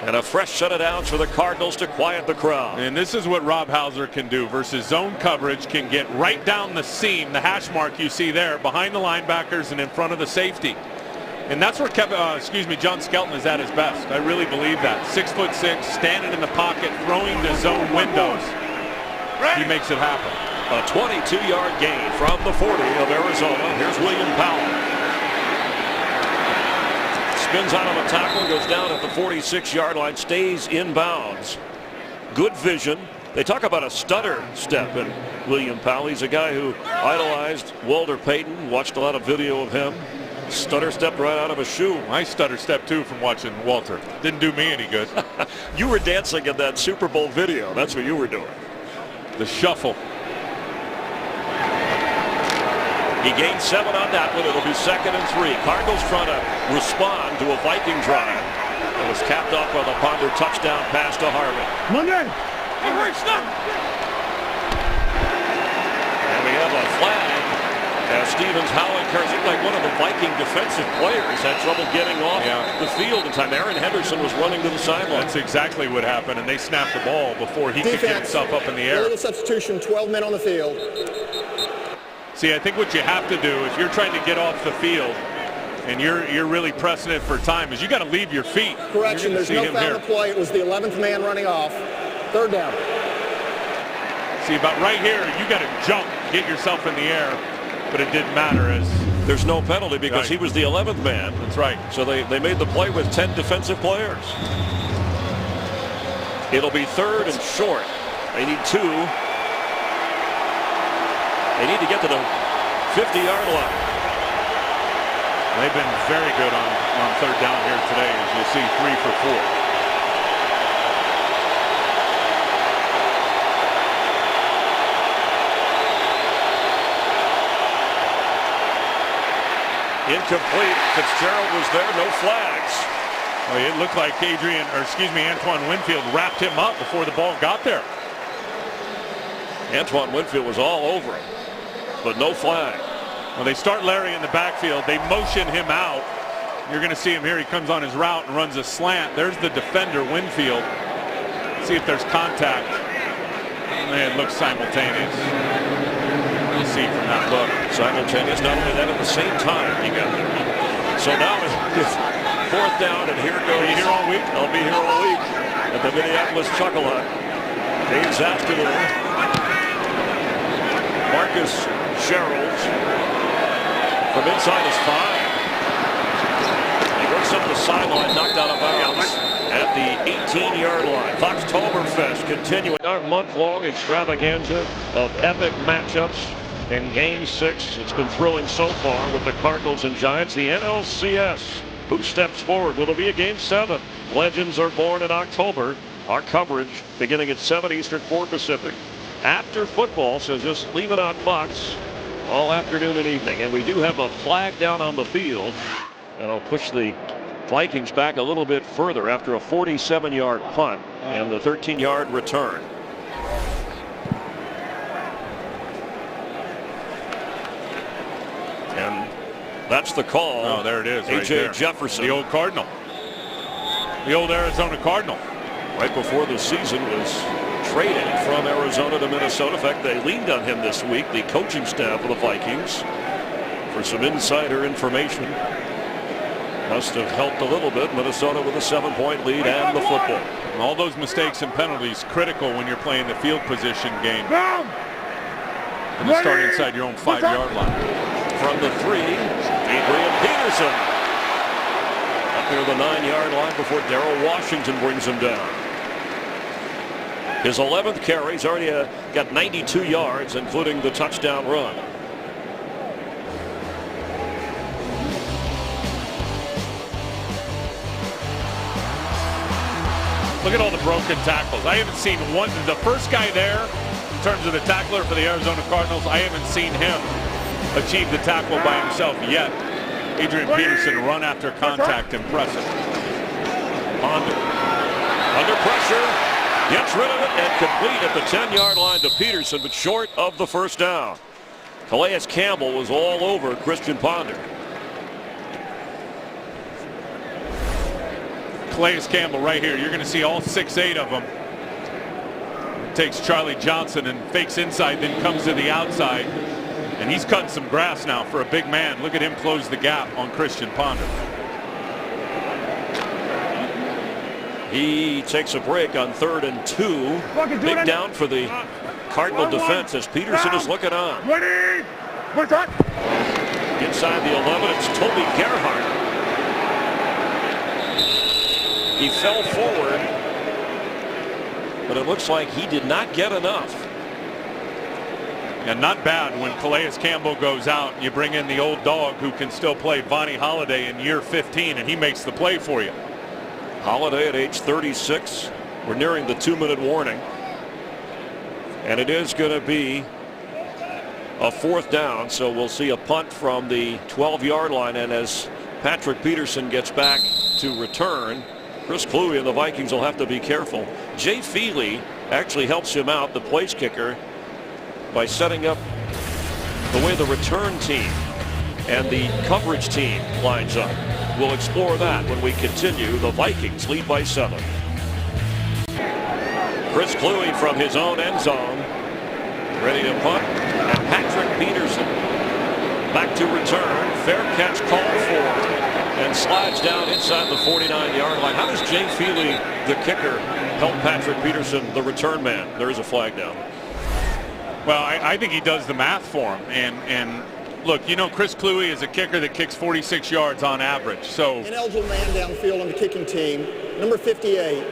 And a fresh set of downs for the Cardinals to quiet the crowd. And this is what Rob Hausler can do versus zone coverage. Can get right down the seam, the hash mark you see there, behind the linebackers and in front of the safety. And that's where John Skelton is at his best. I really believe that. 6'6", standing in the pocket, throwing to zone windows. He makes it happen. A 22-yard gain from the 40 of Arizona. Here's William Powell. Spins out of a tackle, goes down at the 46-yard line, stays inbounds. Good vision. They talk about a stutter step in William Powell. He's a guy who idolized Walter Payton, watched a lot of video of him. Stutter stepped right out of a shoe. I stutter step too from watching Walter. Didn't do me any good. You were dancing in that Super Bowl video. That's what you were doing. The shuffle. He gained 7 on that one. It'll be 2nd and 3. Cardinals trying to respond to a Viking drive. It was capped off by the Ponder touchdown pass to Harvin. Monday. And we have a flag as Stevens howling cars. It like one of the Viking defensive players had trouble getting off the field in time. Aaron Henderson was running to the sideline. That's exactly what happened, and they snapped the ball before he could get himself up in the air. Little substitution, 12 men on the field. See, I think what you have to do if you're trying to get off the field and you're really pressing it for time is you got to leave your feet. Correction, there's no foul on the play. It was the 11th man running off. 3rd down. See, about right here, you got to jump, get yourself in the air, but it didn't matter as there's no penalty because he was the 11th man. That's right. So they made the play with 10 defensive players. It'll be 3rd and short. They need 2. They need to get to the 50-yard line. They've been very good on 3rd down here today, as you'll see, 3 for 4. Incomplete. Fitzgerald was there, no flags. Well, it looked like Antoine Winfield wrapped him up before the ball got there. Antoine Winfield was all over him, but no flag. Well, they start Larry in the backfield. They motion him out. You're going to see him here. He comes on his route and runs a slant. There's the defender, Winfield. See if there's contact. And it looks simultaneous. You'll see from that look. Simultaneous, not only that, at the same time he got there. So now it's 4th down, and here goes. Are you here all week? I'll be here all week at the Minneapolis Chuckle Hut. Dave Zaskin, Marcus Sherrills from inside his 5. He goes up the sideline, knocked out of bounds at the 18-yard line. Foxtoberfest continuing our month-long extravaganza of epic matchups in Game 6. It's been thrilling so far with the Cardinals and Giants. The NLCS. Who steps forward? Will it be a Game 7? Legends are born in October. Our coverage beginning at 7 Eastern, 4 Pacific. After football, so just leave it on Fox all afternoon and evening. And we do have a flag down on the field. And I'll push the Vikings back a little bit further after a 47-yard punt and the 13-yard return. And that's the call. Oh, there it is. A.J. Jefferson. The old Cardinal. The old Arizona Cardinal. Right before the season was traded from Arizona to Minnesota. In fact, they leaned on him this week, the coaching staff of the Vikings, for some insider information. Must have helped a little bit. Minnesota with a 7-point lead and the football. And all those mistakes and penalties critical when you're playing the field position game. And to start inside your own 5-yard line. From the 3, Adrian Peterson. Up near the 9-yard line before Darrell Washington brings him down. His 11th carry. He's already got 92 yards, including the touchdown run. Look at all the broken tackles. I haven't seen one. The first guy there, in terms of the tackler for the Arizona Cardinals, I haven't seen him achieve the tackle by himself yet. Adrian Peterson run after contact, impressive. Under pressure, gets rid of it and complete at the 10-yard line to Peterson, but short of the first down. Calais Campbell was all over Christian Ponder. Calais Campbell right here. You're going to see all 6'8" of them. Takes Charlie Johnson and fakes inside, then comes to the outside. And he's cutting some grass now for a big man. Look at him close the gap on Christian Ponder. He takes a break on 3rd and 2. Big down for the Cardinal defense as Peterson is looking on. Inside the 11, it's Toby Gerhart. He fell forward, but it looks like he did not get enough. And not bad when Calais Campbell goes out. You bring in the old dog who can still play, Vonnie Holliday, in year 15, and he makes the play for you. Holliday at age 36. We're nearing the 2-minute warning. And it is going to be a 4th down, so we'll see a punt from the 12-yard line. And as Patrick Peterson gets back to return, Chris Cluey and the Vikings will have to be careful. Jay Feely actually helps him out, the place kicker, by setting up the way the return team and the coverage team lines up. We'll explore that when we continue. The Vikings lead by 7. Chris Cluey from his own end zone, ready to punt, and Patrick Peterson back to return. Fair catch called for, and slides down inside the 49-yard line. How does Jay Feely, the kicker, help Patrick Peterson, the return man? There is a flag down. Well, I think he does the math for him. And look, you know, Chris Cluey is a kicker that kicks 46 yards on average. So ineligible man downfield on the kicking team, number 58.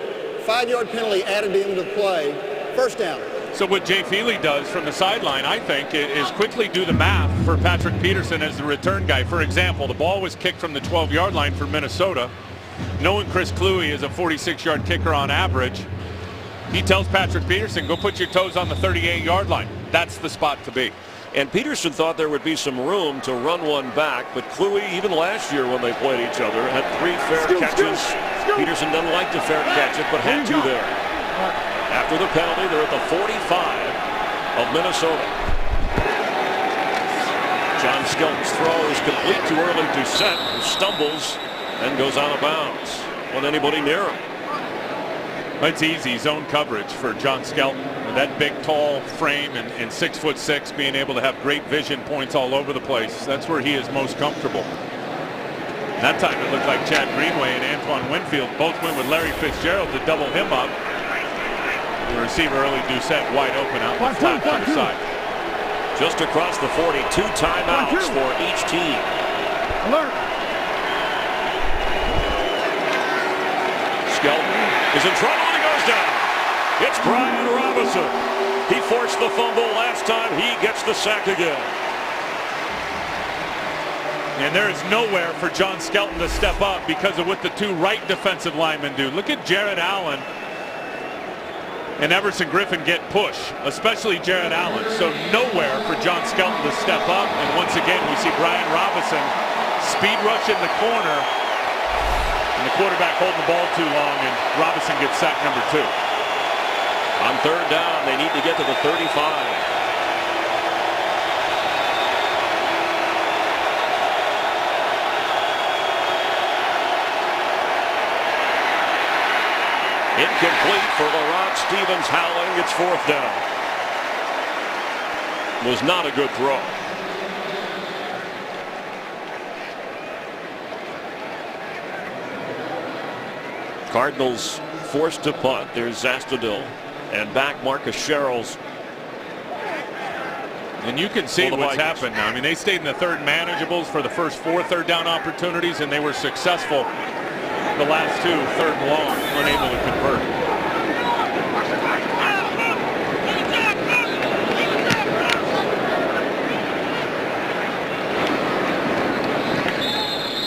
5-yard penalty added into the play. First down. So what Jay Feely does from the sideline, I think, is quickly do the math for Patrick Peterson as the return guy. For example, the ball was kicked from the 12-yard line for Minnesota. Knowing Chris Cluey is a 46-yard kicker on average, he tells Patrick Peterson, go put your toes on the 38-yard line. That's the spot to be. And Peterson thought there would be some room to run one back, but Kluwe, even last year when they played each other, had 3 fair catches. Peterson doesn't like to fair catch it, but had to there. After the penalty, they're at the 45 of Minnesota. John Skelton's throw is complete too early. Doucette, who stumbles and goes out of bounds. Wasn't anybody near him. It's easy zone coverage for John Skelton. With that big, tall frame and 6'6", being able to have great vision points all over the place. That's where he is most comfortable. That time it looked like Chad Greenway and Antoine Winfield both went with Larry Fitzgerald to double him up. The receiver early Doucette wide open out the flat to the side. Just across the 42, timeouts for each team. Alert. Skelton is in trouble and he goes down. It's Brian Robinson. He forced the fumble last time. He gets the sack again. And there is nowhere for John Skelton to step up because of what the 2 right defensive linemen do. Look at Jared Allen and Everson Griffin get push, especially Jared Allen. So nowhere for John Skelton to step up. And once again, we see Brian Robinson speed rush in the corner. And the quarterback holding the ball too long, and Robinson gets sack number 2. On 3rd down, they need to get to the 35. Incomplete for the Rod Stevens howling. It's 4th down. Was not a good throw. Cardinals forced to punt. There's Zastudil. And back Marcus Sherrills. And you can see what's happened now. I mean, they stayed in the 3rd manageables for the first 4 3rd down opportunities, and they were successful the last 2 3rd and long, unable to convert.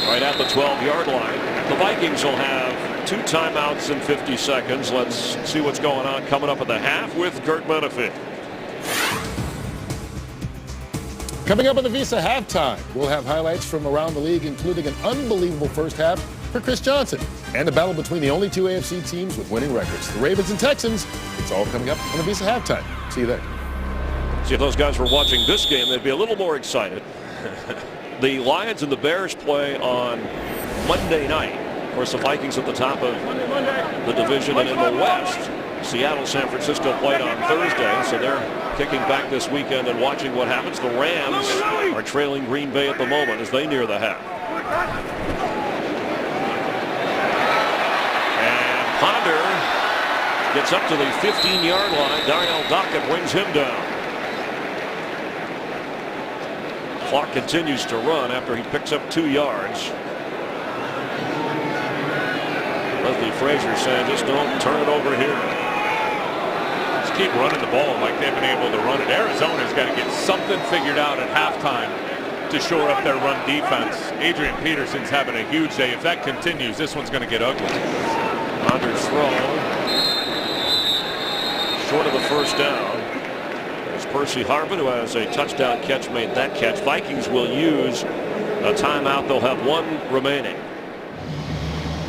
Right at the 12-yard line. The Vikings will have 2 timeouts in 50 seconds. Let's see what's going on coming up at the half with Kurt Menefee. Coming up on the Visa halftime, we'll have highlights from around the league, including an unbelievable first half for Chris Johnson and a battle between the only 2 AFC teams with winning records, the Ravens and Texans. It's all coming up on the Visa halftime. See you there. See, if those guys were watching this game, they'd be a little more excited. The Lions and the Bears play on Monday night. Of course, the Vikings at the top of the division, and in the West, Seattle, San Francisco played on Thursday, so they're kicking back this weekend and watching what happens. The Rams are trailing Green Bay at the moment as they near the half. And Ponder gets up to the 15-yard line. Darnell Dockett brings him down. Clock continues to run after he picks up 2 yards. Leslie Frazier saying, just don't turn it over here. Just keep running the ball like they've been able to run it. Arizona's got to get something figured out at halftime to shore up their run defense. Adrian Peterson's having a huge day. If that continues, this one's going to get ugly. Anders throw. Short of the 1st down. There's Percy Harvin, who has a touchdown catch, made that catch. Vikings will use a timeout. They'll have 1 remaining.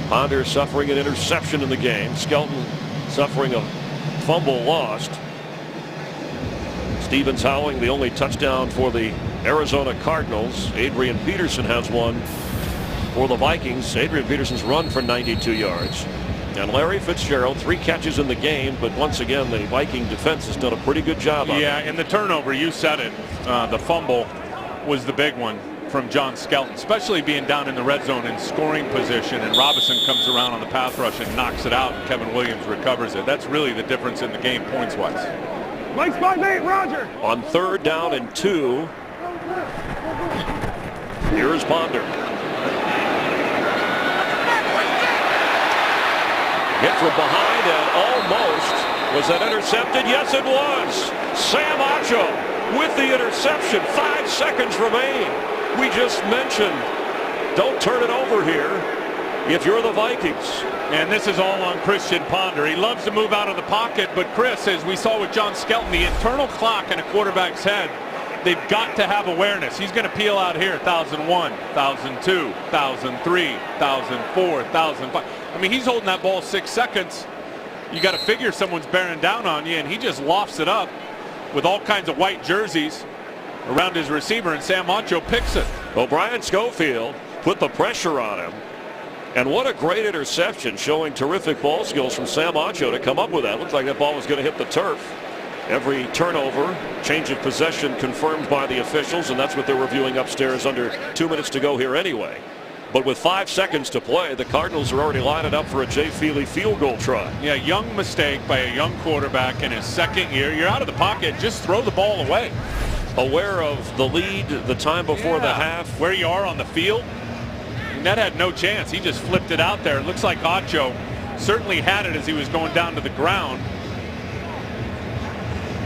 Ponder suffering an interception in the game. Skelton suffering a fumble lost. Stevens howling, the only touchdown for the Arizona Cardinals. Adrian Peterson has one for the Vikings. Adrian Peterson's run for 92 yards. And Larry Fitzgerald, 3 catches in the game, but once again, the Viking defense has done a pretty good job on it. Yeah, and the turnover, you said it, the fumble was the big one from John Skelton, especially being down in the red zone in scoring position, and Robinson comes around on the pass rush and knocks it out, and Kevin Williams recovers it. That's really the difference in the game points-wise. Mike spot mate, Roger. On 3rd down and 2, here's Ponder. Hit from behind, and almost. Was that intercepted? Yes, it was. Sam Acho with the interception. 5 seconds remain. We just mentioned, don't turn it over here if you're the Vikings. And this is all on Christian Ponder. He loves to move out of the pocket, but Chris, as we saw with John Skelton, the internal clock in a quarterback's head they've got to have awareness. He's going to peel out here 1,001, 1,002, 1,003, 1,004, 1,005. I mean, he's holding that ball 6 seconds. You got to figure someone's bearing down on you, and he just lofts it up with all kinds of white jerseys around his receiver, and Sam Macho picks it. Well, Brian Schofield put the pressure on him. And what a great interception, showing terrific ball skills from Sam Macho to come up with that. Looks like that ball was going to hit the turf. Every turnover, change of possession confirmed by the officials, and that's what they're reviewing upstairs under 2 minutes to go here anyway. But with 5 seconds to play, the Cardinals are already lining up for a Jay Feely field goal try. Yeah, young mistake by a young quarterback in his second year. You're out of the pocket, just throw the ball away. Aware of the lead, the time before the half. Where you are on the field. And that had no chance. He just flipped it out there. It looks like Acho certainly had it as he was going down to the ground.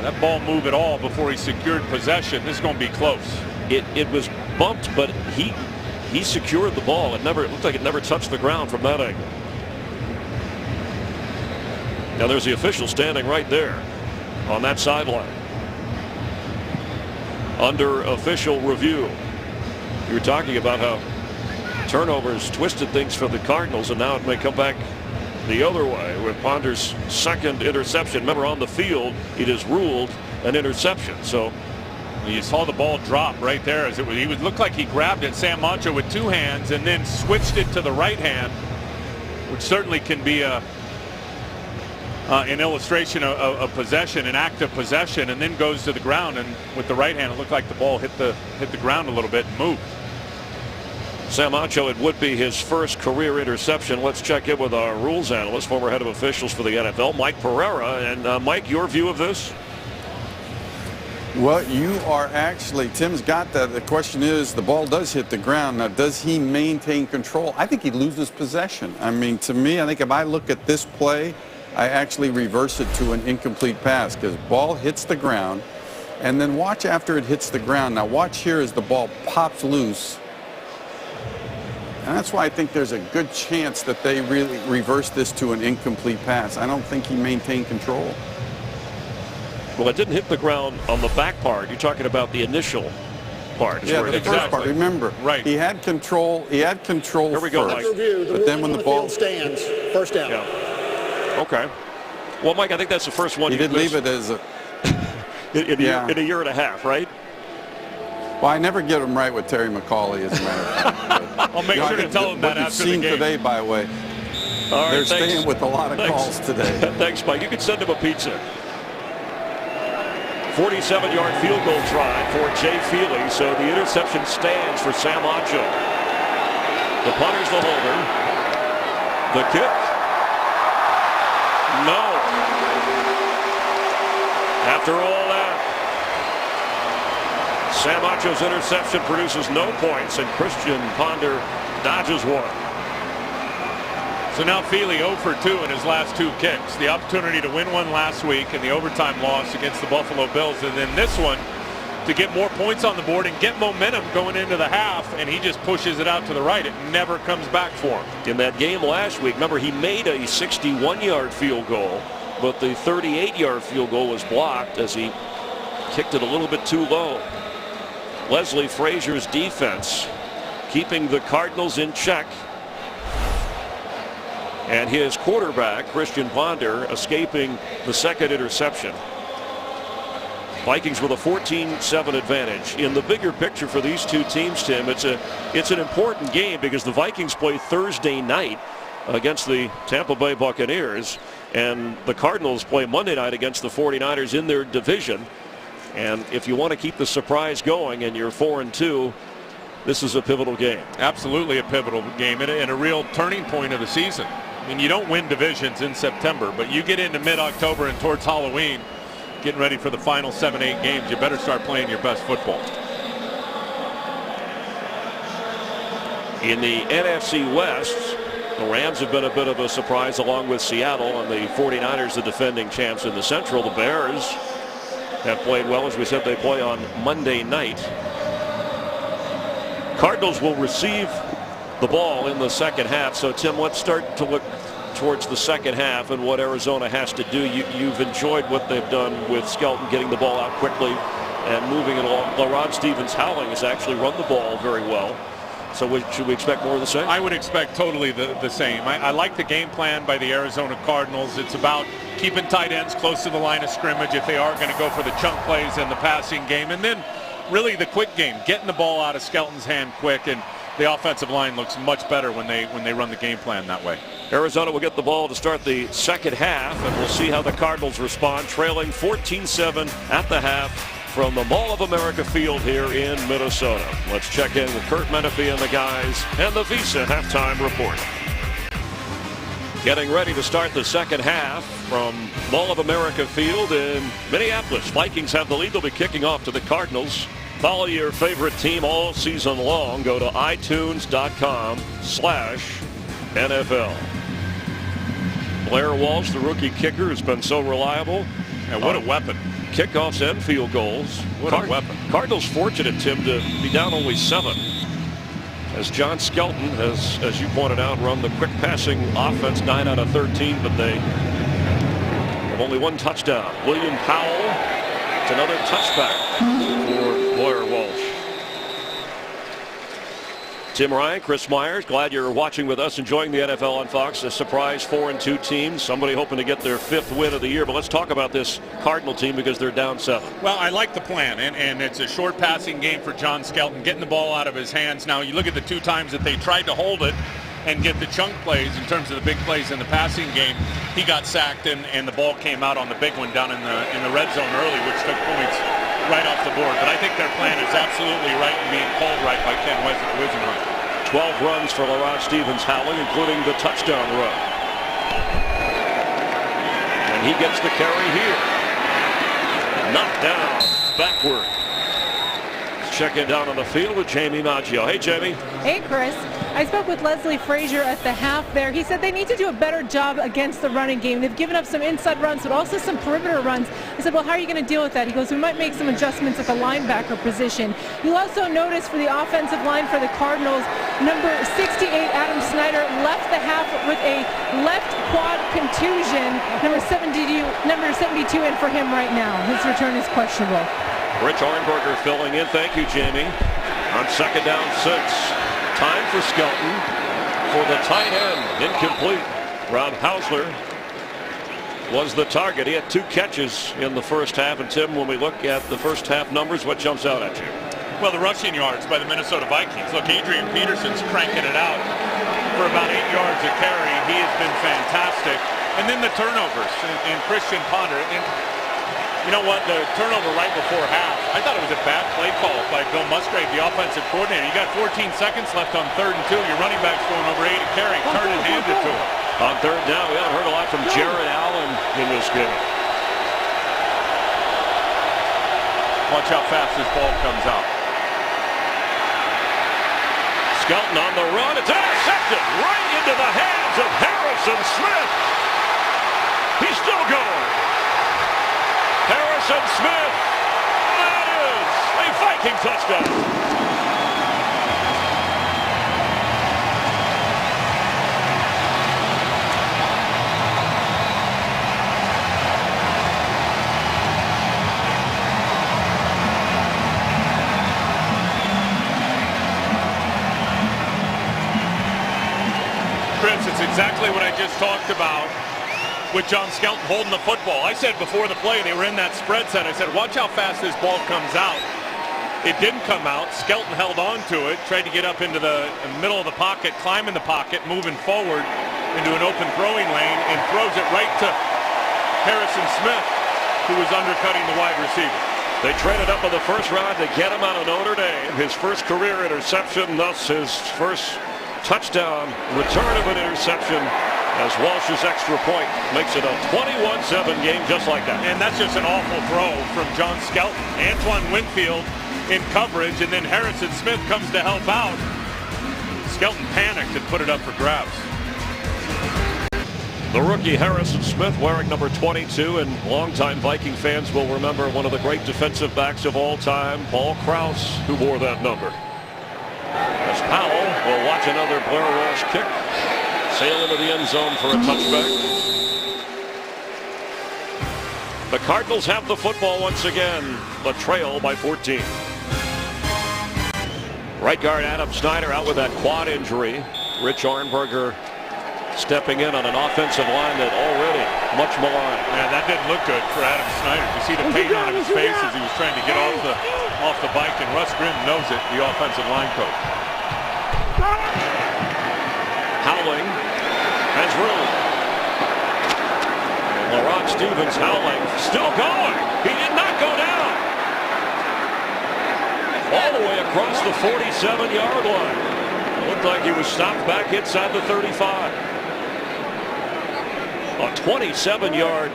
That ball move at all before he secured possession. This is going to be close. It was bumped, but he secured the ball. It looked like it never touched the ground from that angle. Now there's the official standing right there on that sideline under official review. You were talking about how turnovers twisted things for the Cardinals, and now it may come back the other way with Ponder's second interception. Remember, on the field it is ruled an interception. So you saw the ball drop right there as it was. He would look like he grabbed it, Sam Macho, with 2 hands and then switched it to the right hand, which certainly can be an illustration of possession, an act of possession, and then goes to the ground. And with the right hand, it looked like the ball hit the ground a little bit and moved. Sam Macho, it would be his first career interception. Let's check in with our rules analyst, former head of officials for the NFL, Mike Pereira. And Mike, your view of this? Well, you are actually, Tim's got that. The question is, the ball does hit the ground. Now, does he maintain control? I think he loses possession. I mean, to me, I think if I look at this play, I actually reverse it to an incomplete pass because ball hits the ground. And then watch after it hits the ground. Now, watch here as the ball pops loose. And that's why I think there's a good chance that they really reverse this to an incomplete pass. I don't think he maintained control. Well, it didn't hit the ground on the back part. You're talking about the initial part. Yeah, the first part. Remember, right. He had control. He had control. Here we go, first, Mike. Review, the but then when the ball stands, first down. Yeah. Okay. Well, Mike, I think that's the first one. He did leave it as a in a year and a half, right? Well, I never get him right with Terry McCauley, as a matter of fact. I'll make sure to tell him that after the game. What you've seen today, by the way, all right, they're staying with a lot of calls today. Thanks, Mike. You can send him a pizza. 47-yard field goal try for Jay Feely. So the interception stands for Sam Macho. The punter's the holder. The kick. No. After all that, Sam Macho's interception produces no points, and Christian Ponder dodges one. So now Feely 0 for 2 in his last 2 kicks. The opportunity to win one last week and the overtime loss against the Buffalo Bills, and then this one to get more points on the board and get momentum going into the half, and he just pushes it out to the right. It never comes back for him. In that game last week, remember, he made a 61-yard field goal, but the 38-yard field goal was blocked as he kicked it a little bit too low. Leslie Frazier's defense keeping the Cardinals in check. And his quarterback, Christian Ponder, escaping the second interception. Vikings with a 14-7 advantage. In the bigger picture for these two teams, Tim, it's an important game because the Vikings play Thursday night against the Tampa Bay Buccaneers, and the Cardinals play Monday night against the 49ers in their division. And if you want to keep the surprise going and you're 4-2, this is a pivotal game. Absolutely a pivotal game and a real turning point of the season. I mean, you don't win divisions in September, but you get into mid-October and towards Halloween, getting ready for the final 7-8 games, you better start playing your best football. In the NFC West, the Rams have been a bit of a surprise along with Seattle, and the 49ers, the defending champs in the Central. The Bears have played well. As we said, they play on Monday night. Cardinals will receive the ball in the second half. So, Tim, let's start to look towards the second half and what Arizona has to do. You've enjoyed what they've done with Skelton getting the ball out quickly, and moving it along. LaRod Stevens-Howling has actually run the ball very well. So should we expect more of the same? I would expect totally the same. I like the game plan by the Arizona Cardinals. It's about keeping tight ends close to the line of scrimmage if they are going to go for the chunk plays in the passing game. And then really the quick game, getting the ball out of Skelton's hand quick, and the offensive line looks much better when they run the game plan that way. Arizona will get the ball to start the second half, and we'll see how the Cardinals respond, trailing 14-7 at the half from the Mall of America field here in Minnesota. Let's check in with Kurt Menefee and the guys and the Visa halftime report. Getting ready to start the second half from Mall of America field in Minneapolis. Vikings have the lead. They'll be kicking off to the Cardinals. Follow your favorite team all season long. Go to itunes.com/NFL. Blair Walsh, the rookie kicker, has been so reliable. And what a weapon. Kickoffs and field goals. What a weapon. Cardinals fortunate, Tim, to be down only 7. As John Skelton has, as you pointed out, run the quick passing offense 9 out of 13, but they have only 1 touchdown. William Powell, it's another touchback for Blair Walsh. Tim Ryan, Chris Myers, glad you're watching with us, enjoying the NFL on Fox. A surprise 4-2 team, somebody hoping to get their 5th win of the year. But let's talk about this Cardinal team because they're down 7. Well, I like the plan, and it's a short passing game for John Skelton, getting the ball out of his hands. Now, you look at the 2 times that they tried to hold it and get the chunk plays in terms of the big plays in the passing game. He got sacked, and the ball came out on the big one down in the red zone early, which took points right off the board. But I think their plan is absolutely right and being called right by Ken Wisenhunt. 12 runs for LaRod Stevens-Howling, including the touchdown run. And he gets the carry here. Knocked down backward. Let's check in down on the field with Jamie Maggio. Hey, Jamie. Hey, Chris. I spoke with Leslie Frazier at the half there. He said they need to do a better job against the running game. They've given up some inside runs, but also some perimeter runs. I said, well, how are you going to deal with that? He goes, we might make some adjustments at the linebacker position. You'll also notice for the offensive line for the Cardinals, number 68, Adam Snyder, left the half with a left quad contusion. Number 72 in for him right now. His return is questionable. Rich Arnberger filling in. Thank you, Jamie. On second down 6. Time for Skelton for the tight end. Incomplete. Rob Hausler was the target. He had 2 catches in the first half. And Tim, when we look at the first half numbers, what jumps out at you? Well, the rushing yards by the Minnesota Vikings. Look, Adrian Peterson's cranking it out for about 8 yards a carry. He has been fantastic. And then the turnovers and Christian Ponder. And you know what? The turnover right before half, I thought it was a bad play call by Bill Musgrave, the offensive coordinator. You got 14 seconds left on 3rd and 2. Your running back's going over 8 a carry. Turn and hand it to him. On 3rd down, we haven't heard a lot from Jared Allen in this game. Watch how fast this ball comes out. Skelton on the run. It's intercepted right into the hands of Harrison Smith. He's still going. Harrison Smith. That is a Viking touchdown. Chris, it's exactly what I just talked about with John Skelton holding the football. I said before the play, they were in that spread set. I said, watch how fast this ball comes out. It didn't come out. Skelton held on to it, tried to get up into the middle of the pocket, climb in the pocket, moving forward into an open throwing lane, and throws it right to Harrison Smith, who was undercutting the wide receiver. They traded up in the first round to get him out of Notre Dame. His first career interception, thus his first touchdown, return of an interception, as Walsh's extra point makes it a 21-7 game just like that. And that's just an awful throw from John Skelton. Antoine Winfield in coverage, and then Harrison Smith comes to help out. Skelton panicked and put it up for grabs. The rookie Harrison Smith wearing number 22, and longtime Viking fans will remember one of the great defensive backs of all time, Paul Krause, who wore that number. As Powell will watch another Blair Walsh kick. Sail into the end zone for a touchback. The Cardinals have the football once again, but trail by 14. Right guard Adam Snyder out with that quad injury. Rich Arnberger stepping in on an offensive line that already much maligned. Yeah, that didn't look good for Adam Snyder. You see the pain on his face as he was trying to get off the bike, and Russ Grimm knows it, the offensive line coach. Howling has room. Laurent Stevens howling, still going. He did not go down. All the way across the 47-yard line. Looked like he was stopped back inside the 35. A 27-yard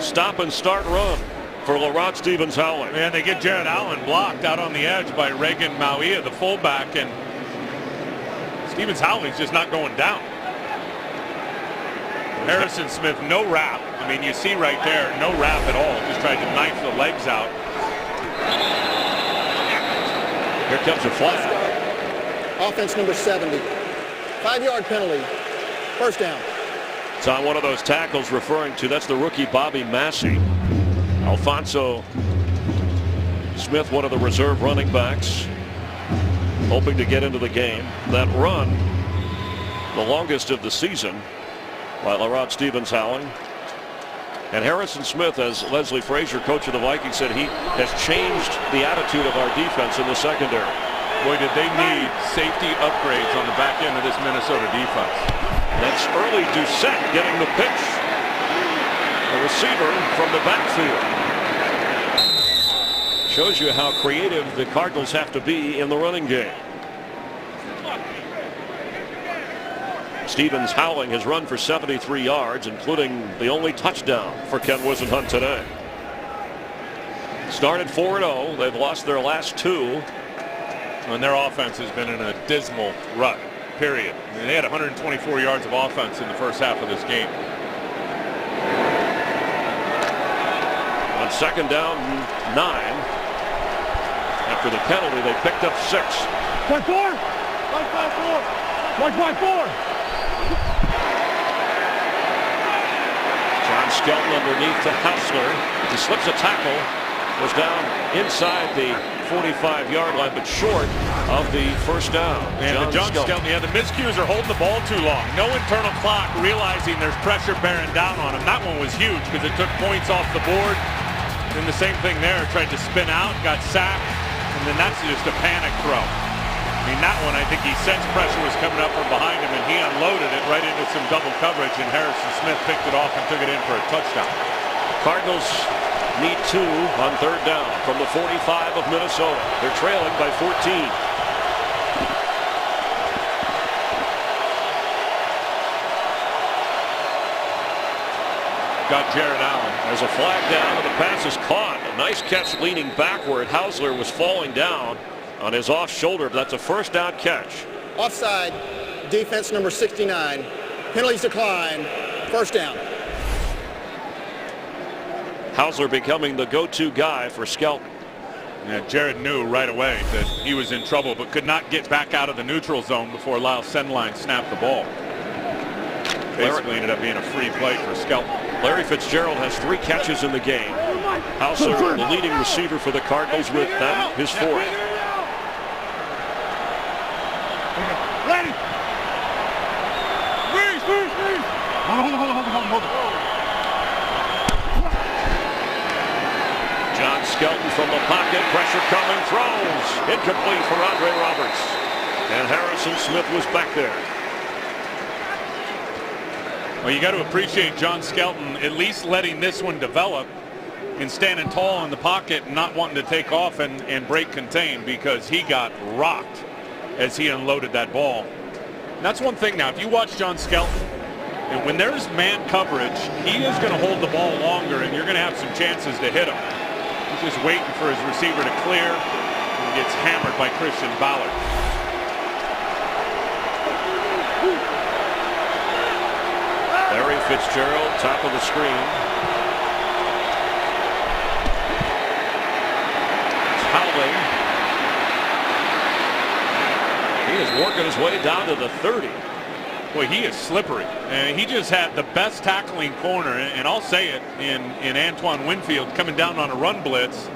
stop and start run for Laurent Stevens howling. And they get Jared Allen blocked out on the edge by Reagan Mauia, the fullback, and Stevens Howling's just not going down. Harrison Smith, no wrap. I mean, you see right there, no wrap at all. Just tried to knife the legs out. Here comes a flag. Offense number 70. 5-yard penalty. First down. It's on one of those tackles referring to, that's the rookie Bobby Massey. Alfonso Smith, one of the reserve running backs, hoping to get into the game. That run, the longest of the season, by Laurent Stevens howling. And Harrison Smith, as Leslie Frazier, coach of the Vikings, said he has changed the attitude of our defense in the secondary. Boy, did they need safety upgrades on the back end of this Minnesota defense. That's early Doucette getting the pitch. The receiver from the backfield. Shows you how creative the Cardinals have to be in the running game. Stevens howling has run for 73 yards, including the only touchdown for Ken Wisenhunt today. Started 4-0. They've lost their last 2. And their offense has been in a dismal rut, period. I mean, they had 124 yards of offense in the first half of this game. On second down, 9. After the penalty, they picked up 6. Mark 4. Mark 4. John Skelton underneath to Hausler. He slips a tackle. Was down inside the 45-yard line, but short of the first down. And John Skelton, yeah, the miscues are holding the ball too long. No internal clock, realizing there's pressure bearing down on him. That one was huge because it took points off the board. And the same thing there, tried to spin out, got sacked, and then that's just a panic throw. I mean, that one, I think he sensed pressure was coming up from behind him, and he unloaded it right into some double coverage, and Harrison Smith picked it off and took it in for a touchdown. Cardinals need 2 on third down from the 45 of Minnesota. They're trailing by 14. Got Jared Allen. There's a flag down, and the pass is caught. A nice catch leaning backward. Hausler was falling down on his off shoulder. That's a first down catch. Offside. Defense number 69. Penalties decline. First down. Hausler becoming the go-to guy for Skelton. Yeah, Jared knew right away that he was in trouble, but could not get back out of the neutral zone before Lyle Sendline snapped the ball. Basically ended up being a free play for Skelton. Larry Fitzgerald has 3 catches in the game. Hausler, the leading receiver for the Cardinals, with that his 4th. Ready. Freeze. Hold on. John Skelton from the pocket, pressure coming, throws. Incomplete for Andre Roberts. And Harrison Smith was back there. Well, you got to appreciate John Skelton at least letting this one develop and standing tall in the pocket and not wanting to take off and break contain, because he got rocked as he unloaded that ball. And that's one thing now. If you watch John Skelton, and when there's man coverage, he is going to hold the ball longer, and you're going to have some chances to hit him. He's just waiting for his receiver to clear, and gets hammered by Christian Ballard. Larry Fitzgerald, top of the screen. Howling. He is working his way down to the 30. Boy, he is slippery. And he just had the best tackling corner, and I'll say it, in Antoine Winfield coming down on a run blitz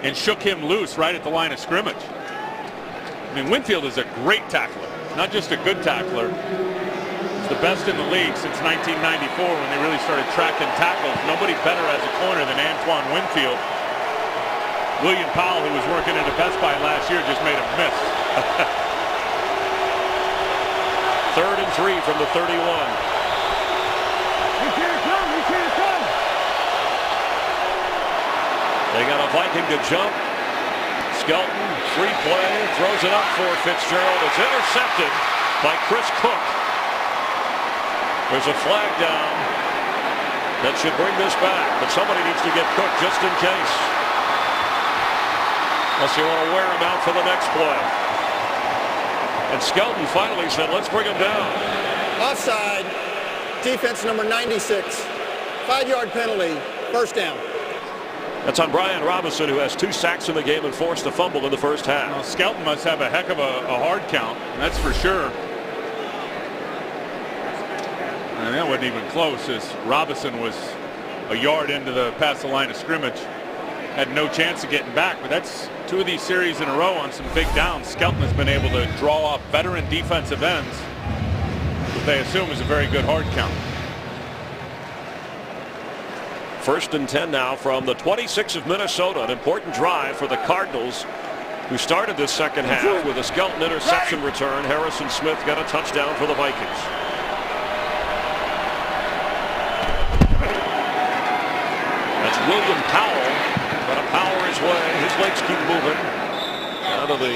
and shook him loose right at the line of scrimmage. I mean, Winfield is a great tackler, not just a good tackler. He's the best in the league since 1994 when they really started tracking tackles. Nobody better as a corner than Antoine Winfield. William Powell, who was working at a Best Buy last year, just made a miss. 3rd and 3 from the 31. They got a Viking to jump. Skelton, free play, throws it up for Fitzgerald. It's intercepted by Chris Cook. There's a flag down that should bring this back, but somebody needs to get Cook just in case. Unless you want to wear him out for the next play. And Skelton finally said, let's bring him down. Offside. Defense number 96. 5-yard penalty. First down. That's on Brian Robinson, who has 2 sacks in the game and forced a fumble in the first half. Well, Skelton must have a heck of a hard count, that's for sure. And that wasn't even close, as Robinson was a yard into the past the line of scrimmage. Had no chance of getting back, but that's 2 of these series in a row on some big downs. Skelton has been able to draw up veteran defensive ends, what they assume is a very good hard count. 1st and 10 now from the 26 of Minnesota. An important drive for the Cardinals, who started this second half with a Skelton interception return. Harrison Smith got a touchdown for the Vikings. That's William Powell. Going to power his way. His legs keep moving out of the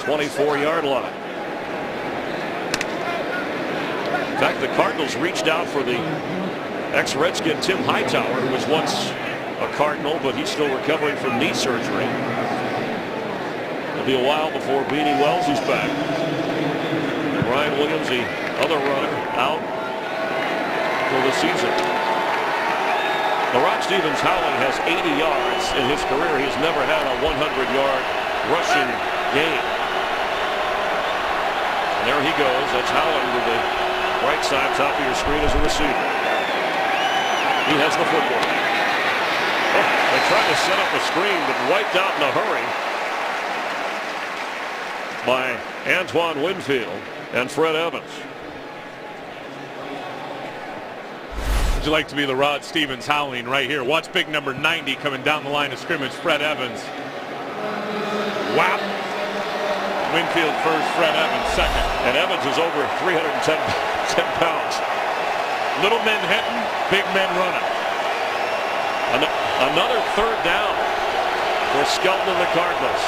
24-yard line. In fact, the Cardinals reached out for the ex-Redskin Tim Hightower, who was once a Cardinal, but he's still recovering from knee surgery. It'll be a while before Beanie Wells is back. And Ryan Williams, the other runner, out for the season. LaRon Stevens-Howling has 80 yards in his career. He has never had a 100-yard rushing game. And there he goes. That's Howling with the right side top of your screen as a receiver. He has the football. Oh, they tried to set up a screen, but wiped out in a hurry by Antoine Winfield and Fred Evans. Would you like to be the Rod Stevens-Howling right here? Watch big number 90 coming down the line of scrimmage, Fred Evans. Wow. Winfield first, Fred Evans second. And Evans is over 310 pounds. Little men hitting, big men running. Another 3rd down for Skelton and the Cardinals.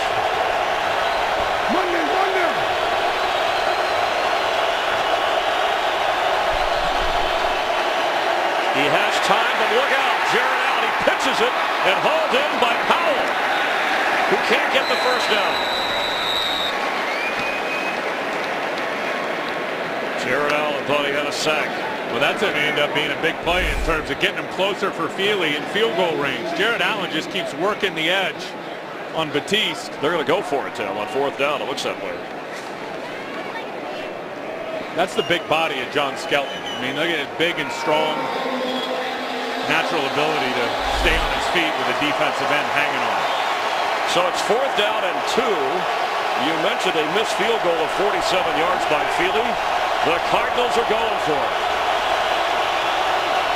He has time, but look out. Jared Allen, he pitches it and hauled in by Powell, who can't get the first down. Jared Allen thought he had a sack. Well, that's going to end up being a big play in terms of getting him closer for Feely in field goal range. Jared Allen just keeps working the edge on Batiste. They're going to go for it, Tim, on 4th down. It looks that way. That's the big body of John Skelton. I mean, look at it, big and strong. Natural ability to stay on his feet with a defensive end hanging on. So it's 4th down and 2. You mentioned a missed field goal of 47 yards by Feely. The Cardinals are going for it.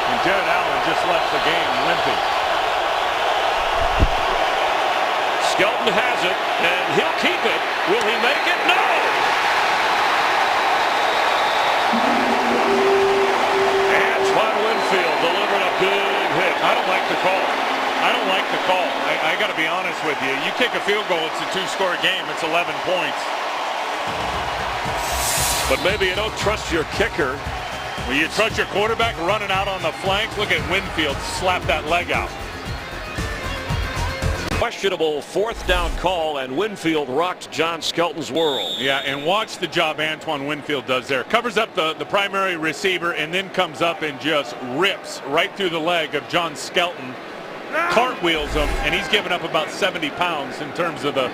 And Jared Allen just left the game limping. Skelton has it, and he'll keep it. Will he make it? No! Antoine Winfield delivered a big hit. I don't like the call. I don't like the call. I got to be honest with you. You kick a field goal, it's a 2-score game. It's 11 points. But maybe you don't trust your kicker. Well, you trust your quarterback running out on the flank. Look at Winfield slap that leg out. Questionable 4th down call, and Winfield rocked John Skelton's world. Yeah, and watch the job Antoine Winfield does there. Covers up the primary receiver and then comes up and just rips right through the leg of John Skelton. Cartwheels him, and he's given up about 70 pounds in terms of the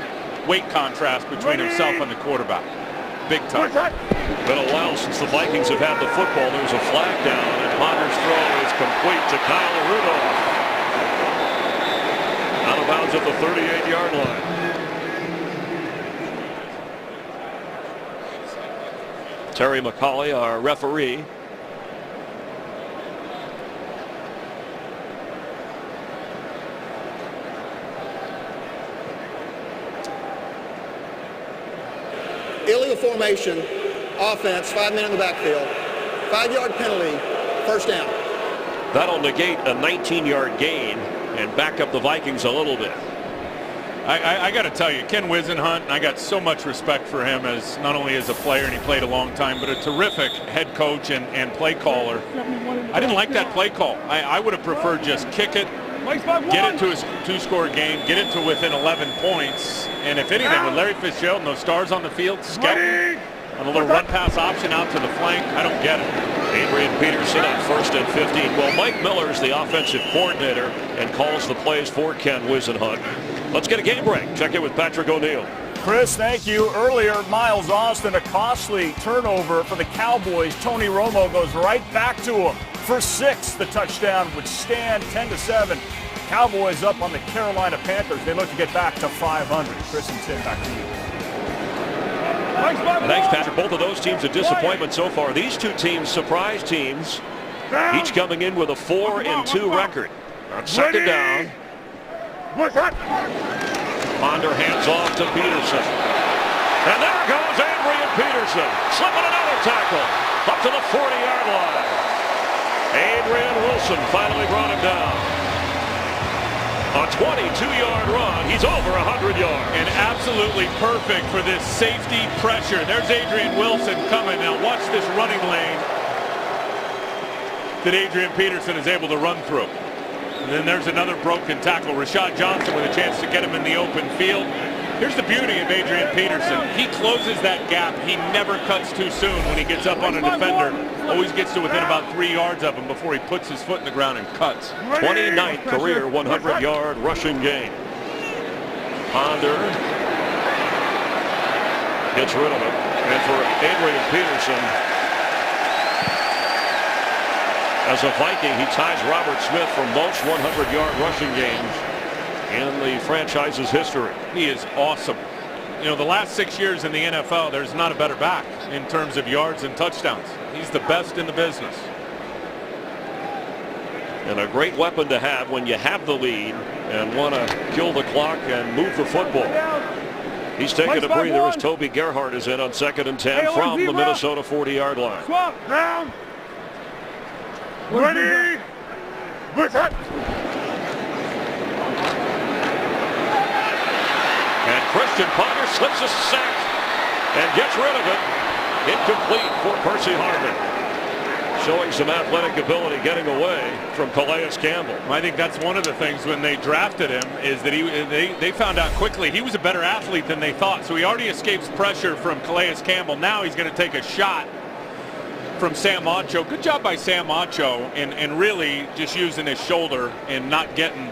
weight contrast between himself and the quarterback. Big time. Been a while since the Vikings have had the football. There's a flag down, and Ponder's throw is complete to Kyle Rudolph. Out of bounds at the 38-yard line. Terry McCauley, our referee. Illegal formation, offense, 5 men in the backfield, 5-yard penalty, first down. That'll negate a 19-yard gain and back up the Vikings a little bit. I got to tell you, Ken Wisenhunt, I got so much respect for him as not only as a player, and he played a long time, but a terrific head coach and play caller. I didn't like that play call. I would have preferred just kick it, get it to a 2-score game, get it to within 11 points, and if anything, with Larry Fitzgerald and those stars on the field, scouting on a little run pass option out to the flank, I don't get it. Adrian Peterson on 1st and 15. Well, Mike Miller is the offensive coordinator and calls the plays for Ken Wisenhunt. Let's get a game break. Check in with Patrick O'Neill. Chris, thank you. Earlier, Miles Austin, a costly turnover for the Cowboys. Tony Romo goes right back to him for 6. The touchdown would stand 10-7. Cowboys up on the Carolina Panthers. They look to get back to 500. Chris and Tim, back to you. Thanks, Patrick. Both of those teams a disappointment so far. These two teams, surprise teams, each coming in with a 4-2 record. On 2nd down, Ponder hands off to Peterson. And there goes Adrian Peterson, slipping another tackle up to the 40-yard line. Adrian Wilson finally brought him down. A 22-yard run. He's over 100 yards. And absolutely perfect for this safety pressure. There's Adrian Wilson coming. Now watch this running lane that Adrian Peterson is able to run through. And then there's another broken tackle. Rashad Johnson with a chance to get him in the open field. Here's the beauty of Adrian Peterson. He closes that gap. He never cuts too soon when he gets up on a defender. Always gets to within about 3 yards of him before he puts his foot in the ground and cuts. 29th career 100-yard rushing game. Ponder gets rid of it. And for Adrian Peterson, as a Viking, he ties Robert Smith for most 100-yard rushing games in the franchise's history. He is awesome. You know, the last 6 years in the NFL, there's not a better back in terms of yards and touchdowns. He's the best in the business. And a great weapon to have when you have the lead and want to kill the clock and move the football. He's taking a breather as Toby Gerhart is in on 2nd and 10 from the Minnesota 40-yard line. Swap down. Ready. And Christian Ponder slips a sack and gets rid of it. Incomplete for Percy Harvin. Showing some athletic ability getting away from Calais Campbell. I think that's one of the things when they drafted him is that they found out quickly he was a better athlete than they thought. So he already escapes pressure from Calais Campbell. Now he's going to take a shot from Sam Acho. Good job by Sam Acho and really just using his shoulder and not getting,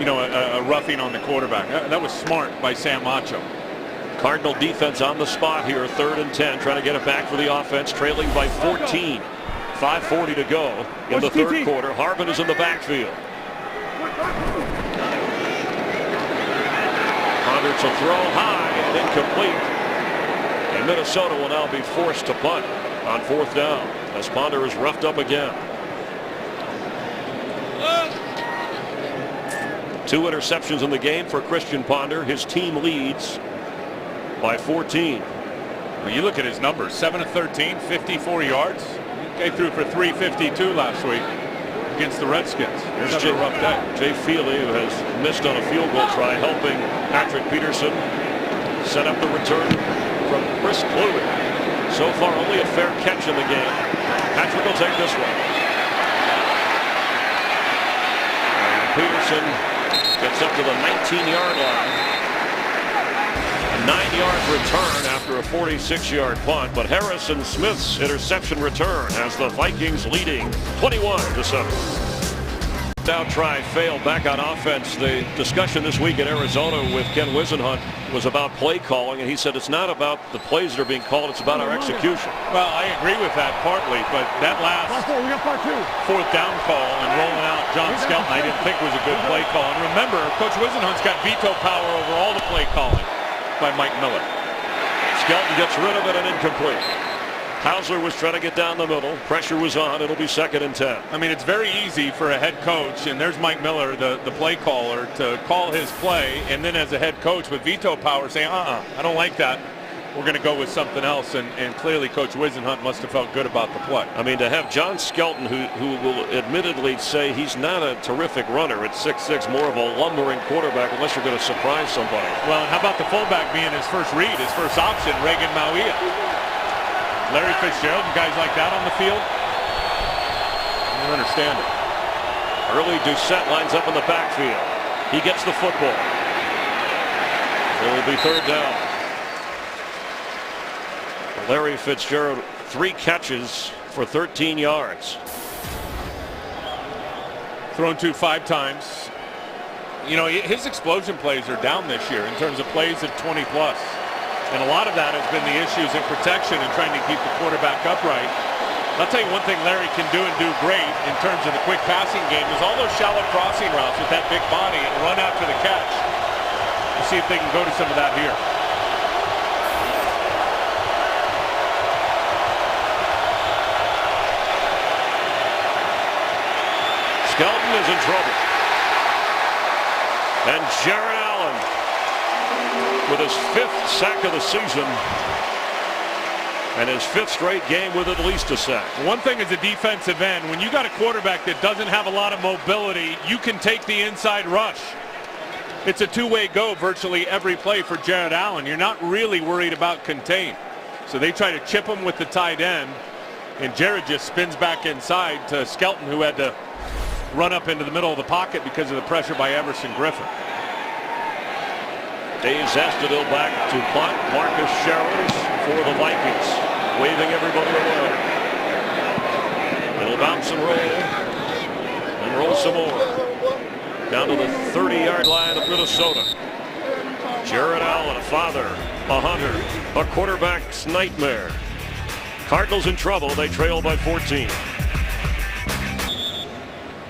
you know, a roughing on the quarterback. That was smart by Sam Acho. Cardinal defense on the spot here, 3rd and 10, trying to get it back for the offense, trailing by 14. 5:40 to go in the 3rd quarter. Harvin is in the backfield. Ponder to throw high and incomplete. And Minnesota will now be forced to punt on 4th down as Ponder is roughed up again. 2 interceptions in the game for Christian Ponder. His team leads by 14. Well, you look at his numbers, 7 of 13, 54 yards. He threw for 352 last week against the Redskins. Here's a rough day. Jay Feely, who has missed on a field goal try, helping Patrick Peterson set up the return from Chris Kluwe. So far, only a fair catch in the game. Patrick will take this one. And Peterson gets up to the 19-yard line. 9-yard return after a 46-yard punt, but Harrison Smith's interception return has the Vikings leading 21-7. Down try failed back on offense. The discussion this week in Arizona with Ken Wisenhunt was about play calling, and he said it's not about the plays that are being called, it's about our execution. Well, I agree with that partly, but that last fourth down call and rolling out John Skelton I didn't think was a good play call. And remember, Coach Wisenhunt's got veto power over all the play calling by Mike Miller. Skelton gets rid of it and incomplete. Hausler was trying to get down the middle. Pressure was on. It'll be 2nd and 10. I mean, it's very easy for a head coach, and there's Mike Miller, the play caller, to call his play, and then as a head coach with veto power say, I don't like that. We're going to go with something else, and clearly Coach Wisenhunt must have felt good about the play. I mean, to have John Skelton, who will admittedly say he's not a terrific runner at 6'6", more of a lumbering quarterback unless you're going to surprise somebody. Well, and how about the fullback being his first read, his first option, Reagan Mauia? Larry Fitzgerald and guys like that on the field, I don't understand it. Early Doucette lines up in the backfield. He gets the football. It will be 3rd down. Larry Fitzgerald, 3 catches for 13 yards. Thrown to 5 times. You know, his explosion plays are down this year in terms of plays of 20+. And a lot of that has been the issues in protection and trying to keep the quarterback upright. I'll tell you one thing Larry can do and do great in terms of the quick passing game is all those shallow crossing routes with that big body and run after the catch. We'll see if they can go to some of that here. Skelton is in trouble. And Jared Allen with his 5th sack of the season and his 5th straight game with at least a sack. One thing as a defensive end, when you got a quarterback that doesn't have a lot of mobility, you can take the inside rush. It's a two-way go virtually every play for Jared Allen. You're not really worried about contain. So they try to chip him with the tight end, and Jared just spins back inside to Skelton, who had to run up into the middle of the pocket because of the pressure by Everson Griffin. Dave Zastudil back to punt. Marcus Sherrills for the Vikings, waving everybody away. It'll bounce and roll some more. Down to the 30-yard line of Minnesota. Jared Allen, a father, a hunter, a quarterback's nightmare. Cardinals in trouble. They trail by 14.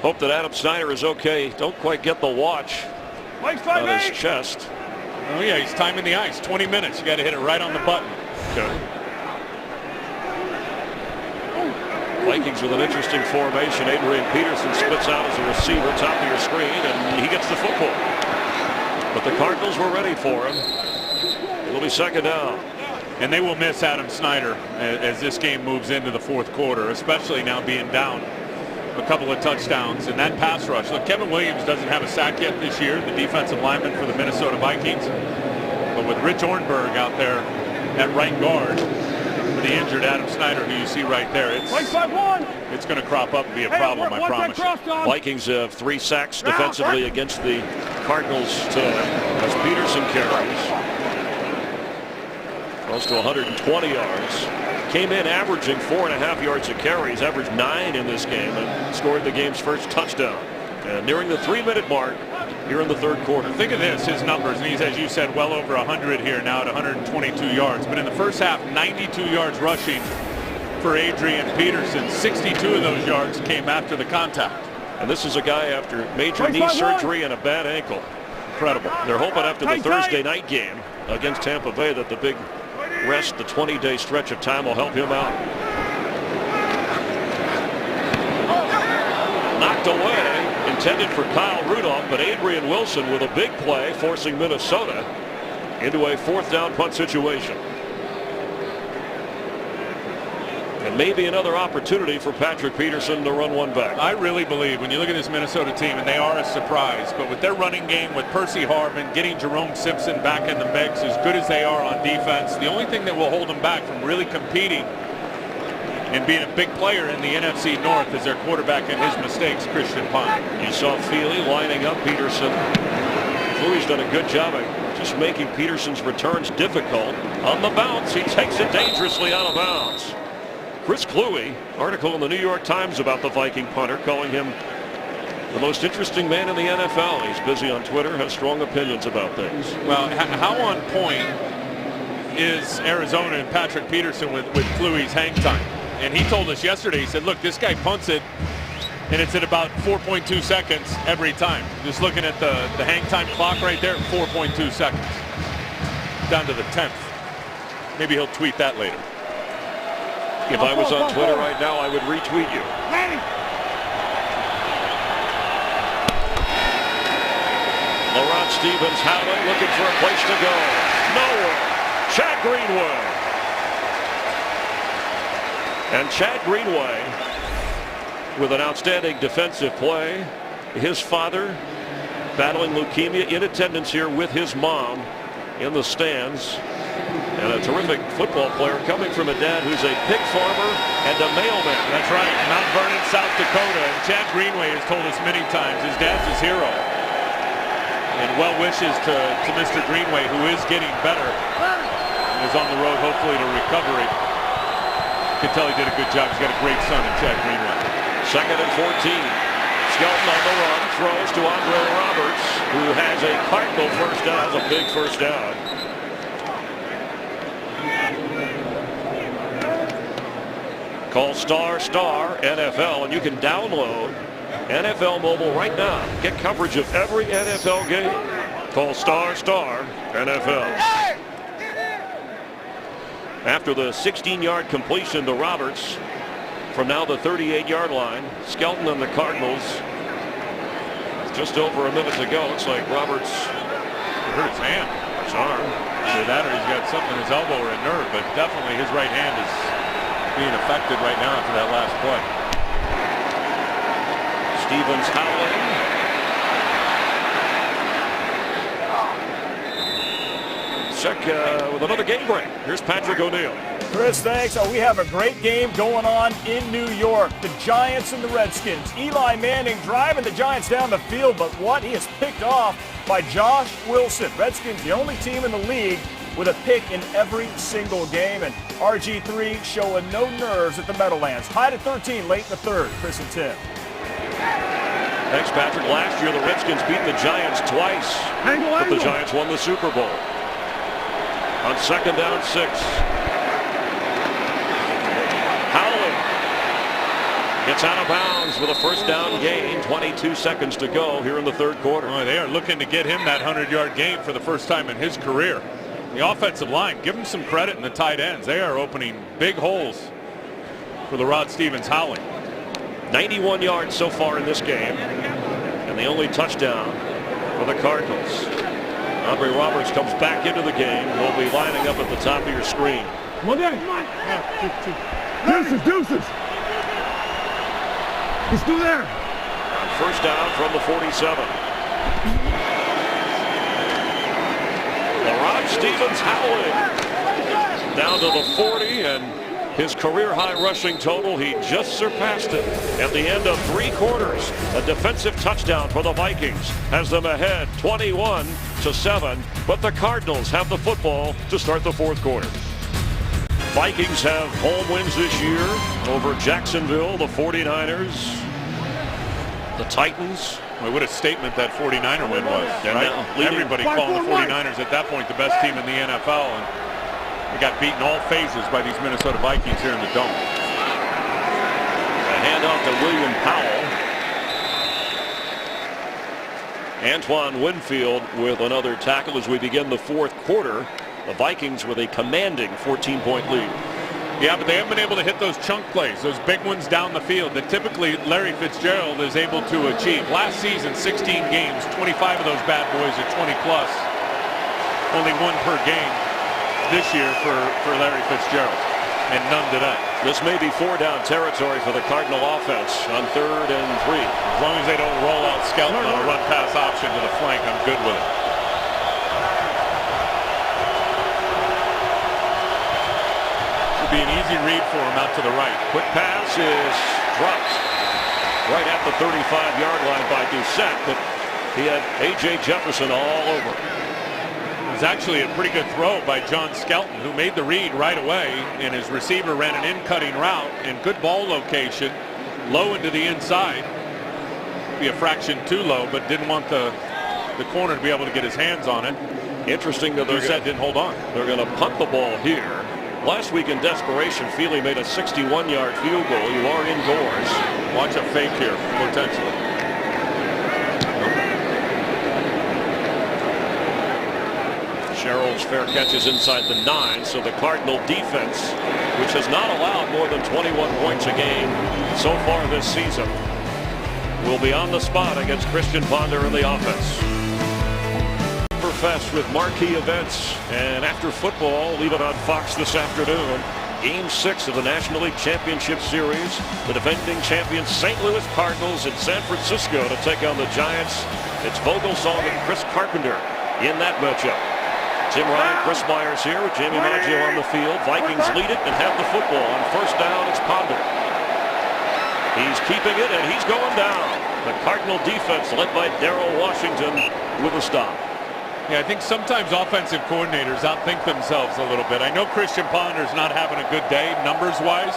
Hope that Adam Snyder is okay. Don't quite get the watch on his chest. Oh yeah, he's timing the ice. 20 minutes. You got to hit it right on the button. Okay. Vikings with an interesting formation. Adrian Peterson splits out as a receiver, top of your screen, and he gets the football. But the Cardinals were ready for him. It'll be 2nd down. And they will miss Adam Snyder as this game moves into the 4th quarter, especially now being down a couple of touchdowns. And that pass rush. Look, Kevin Williams doesn't have a sack yet this year, the defensive lineman for the Minnesota Vikings. But with Rich Ornberg out there at right guard for the injured Adam Snyder, who you see right there, it's going to crop up and be a problem, I promise you. Vikings have 3 sacks defensively against the Cardinals today as Peterson carries. Close to 120 yards. Came in averaging 4.5 yards a carry. He's averaged 9 in this game and scored the game's first touchdown. And nearing the 3-minute mark here in the 3rd quarter. Think of this, his numbers, and he's, as you said, well over 100 here now at 122 yards. But in the first half, 92 yards rushing for Adrian Peterson. 62 of those yards came after the contact. And this is a guy after major knee surgery and a bad ankle. Incredible. They're hoping after the Thursday night game against Tampa Bay that the big rest, the 20-day stretch of time, will help him out. Knocked away, intended for Kyle Rudolph, but Adrian Wilson with a big play, forcing Minnesota into a 4th down punt situation. And maybe another opportunity for Patrick Peterson to run one back. I really believe when you look at this Minnesota team, and they are a surprise, but with their running game, with Percy Harvin, getting Jerome Simpson back in the mix, as good as they are on defense, the only thing that will hold them back from really competing and being a big player in the NFC North is their quarterback and his mistakes, Christian Pine. You saw Feely lining up Peterson. Fluey's done a good job of just making Peterson's returns difficult. On the bounce, he takes it dangerously out of bounds. Chris Kluwe, article in the New York Times about the Viking punter, calling him The most interesting man in the NFL. He's busy on Twitter, has strong opinions about things. Well, how on point is Arizona and Patrick Peterson with Kluwe's hang time? And he told us yesterday, he said, look, this guy punts it, and it's at about 4.2 seconds every time. Just looking at the hang time clock right there, 4.2 seconds. Down to the 10th. Maybe he'll tweet that later. If I was on Twitter right now, I would retweet you. Laurent Stevens-Howlett looking for a place to go. Nowhere. Chad Greenway. And Chad Greenway with an outstanding defensive play. His father battling leukemia, in attendance here with his mom in the stands. And a terrific football player coming from a dad who's a pig farmer and a mailman. That's right, Mount Vernon, South Dakota. And Chad Greenway has told us many times his dad's his hero. And well wishes to Mr. Greenway, who is getting better and is on the road hopefully to recovery. You can tell he did a good job. He's got a great son in Chad Greenway. 2nd and 14. Skelton on the run, throws to Andre Roberts, who has a Cardinal first down, a big first down. Call ** NFL, and you can download NFL Mobile right now. Get coverage of every NFL game. Call ** NFL. After the 16-yard completion to Roberts, from now the 38-yard line, Skelton and the Cardinals. Just over a minute to go. Looks like Roberts hurt his hand, his arm. Either that or he's got something in his elbow or a nerve, but definitely his right hand is being affected right now after that last play. Stevens-Howlett. Check with another game break. Here's Patrick O'Neill. Chris, thanks. We have a great game going on in New York. The Giants and the Redskins. Eli Manning driving the Giants down the field, but what? He is picked off by Josh Wilson. Redskins, the only team in the league with a pick in every single game. And RG3 showing no nerves at the Meadowlands. Tied at 13 late in the third. Chris and Tim. Thanks, Patrick. Last year, the Redskins beat the Giants twice, but the Giants won the Super Bowl. On 2nd down 6. Howlett gets out of bounds with a first down gain. 22 seconds to go here in the third quarter. Boy, they are looking to get him that 100-yard gain for the first time in his career. The offensive line, give him some credit in the tight ends. They are opening big holes for the Rod Stevens-Howlett. 91 yards so far in this game, and the only touchdown for the Cardinals. Andre Roberts comes back into the game. Will be lining up at the top of your screen. Deuces. He's still there. On first down from the 47. Laurent Stevens-Howlett down to the 40, and his career-high rushing total, he just surpassed it at the end of 3 quarters. A defensive touchdown for the Vikings has them ahead 21-7, but the Cardinals have the football to start the fourth quarter. Vikings have home wins this year over Jacksonville, the 49ers, the Titans. Boy, what a statement that 49er win was. Right? Everybody calling the 49ers at that point the best team in the NFL. And they got beaten all phases by these Minnesota Vikings here in the Dome. A handoff to William Powell. Antoine Winfield with another tackle as we begin the fourth quarter. The Vikings with a commanding 14-point lead. Yeah, but they haven't been able to hit those chunk plays, those big ones down the field that typically Larry Fitzgerald is able to achieve. Last season, 16 games, 25 of those bad boys are 20-plus. Only 1 per game this year for Larry Fitzgerald, and none today. This may be 4-down territory for the Cardinal offense on 3rd and 3. As long as they don't roll out Skelton on a run-pass option to the flank, I'm good with it. Be an easy read for him out to the right. Quick pass is dropped right at the 35-yard line by Doucette, but he had A.J. Jefferson all over. It was actually a pretty good throw by John Skelton, who made the read right away, and his receiver ran an in-cutting route and good ball location, low into the inside. be a fraction too low, but didn't want the corner to be able to get his hands on it. Interesting that Brissett didn't hold on. They're going to punt the ball here. Last week in desperation, Feely made a 61-yard field goal. You are indoors. Watch a fake here, potentially. Sherrill's fair catch is inside the 9, so the Cardinal defense, which has not allowed more than 21 points a game so far this season, will be on the spot against Christian Ponder in the offense. Fest with marquee events, and after football, leave it on Fox this afternoon. Game 6 of the National League Championship Series. The defending champions St. Louis Cardinals in San Francisco to take on the Giants. It's Vogelsong and Chris Carpenter in that matchup. Tim Ryan, Chris Myers here with Jamie Maggio on the field. Vikings lead it and have the football. On first down, it's Ponder. He's keeping it, and he's going down. The Cardinal defense led by Darrell Washington with a stop. Yeah, I think sometimes offensive coordinators outthink themselves a little bit. I know Christian Ponder's not having a good day numbers-wise.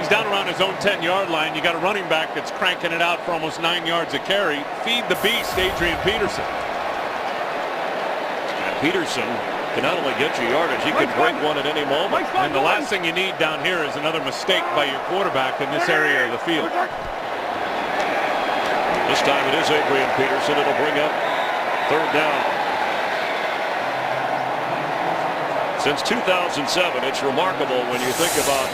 He's down around his own 10-yard line. You got a running back that's cranking it out for almost 9 yards a carry. Feed the beast, Adrian Peterson. And Peterson can not only get you yardage, he could break one at any moment. And the last thing you need down here is another mistake by your quarterback in this area of the field. This time it is Adrian Peterson. It'll bring up third down. Since 2007, it's remarkable when you think about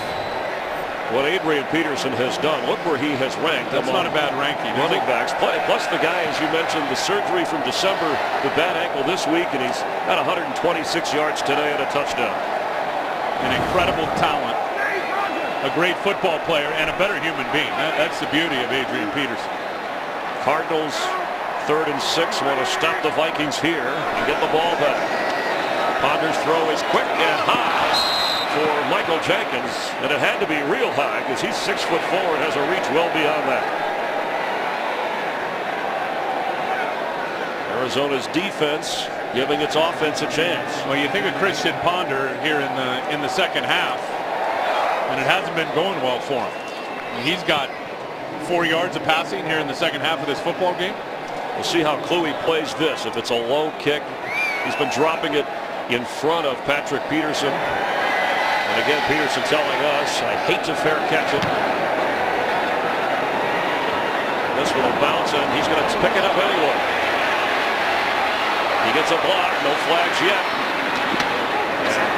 what Adrian Peterson has done. Look where he has ranked. That's not a bad ranking. Running backs. Plus the guy, as you mentioned, the surgery from December, the bad ankle this week, and he's at 126 yards today and a touchdown. An incredible talent, a great football player, and a better human being. That's the beauty of Adrian Peterson. Cardinals 3rd and 6 want to stop the Vikings here and get the ball back. Ponder's throw is quick and high for Michael Jenkins, and it had to be real high because he's 6'4" and has a reach well beyond that. Arizona's defense giving its offense a chance. Well, you think of Christian Ponder here in the second half, and it hasn't been going well for him. He's got 4 yards of passing here in the second half of this football game. We'll see how Kluwe plays this. If it's a low kick, he's been dropping it in front of Patrick Peterson. And again, Peterson telling us, I hate to fair catch it. This will bounce, and he's going to pick it up anyway. He gets a block, no flags yet.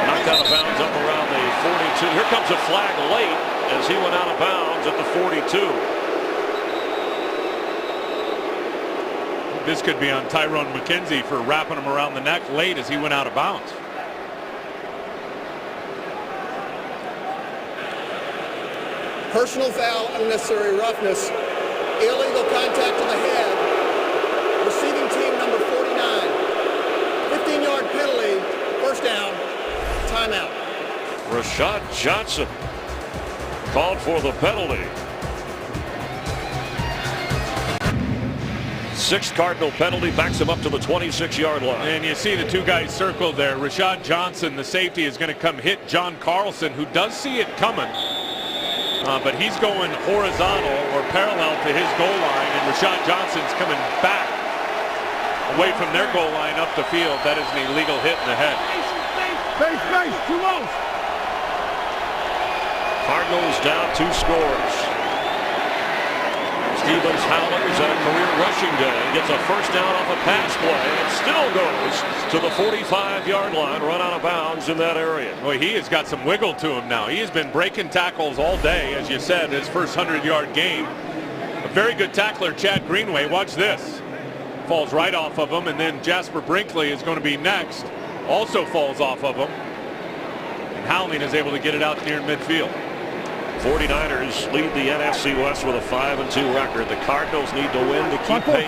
Knocked out of bounds up around the 42. Here comes a flag late as he went out of bounds at the 42. This could be on Tyrone McKenzie for wrapping him around the neck late as he went out of bounds. Personal foul, unnecessary roughness, illegal contact to the head, receiving team number 49, 15-yard penalty, first down, timeout. Rashad Johnson called for the penalty. 6th Cardinal penalty, backs him up to the 26-yard line. And you see the two guys circled there. Rashad Johnson, the safety, is going to come hit John Carlson, who does see it coming. But he's going horizontal or parallel to his goal line, and Rashad Johnson's coming back away from their goal line up the field. That is an illegal hit in the head. Space, too low. Cardinals down 2 scores. Stevens Howler's at a career rushing day. Gets a first down off a pass play and still goes to the 45-yard line, run out of bounds in that area. Boy, he has got some wiggle to him now. He has been breaking tackles all day, as you said, his first 100-yard game. A very good tackler, Chad Greenway. Watch this. Falls right off of him, and then Jasper Brinkley is going to be next. Also falls off of him. And Howling is able to get it out near midfield. 49ers lead the NFC West with a 5-2 record. The Cardinals need to win to keep pace.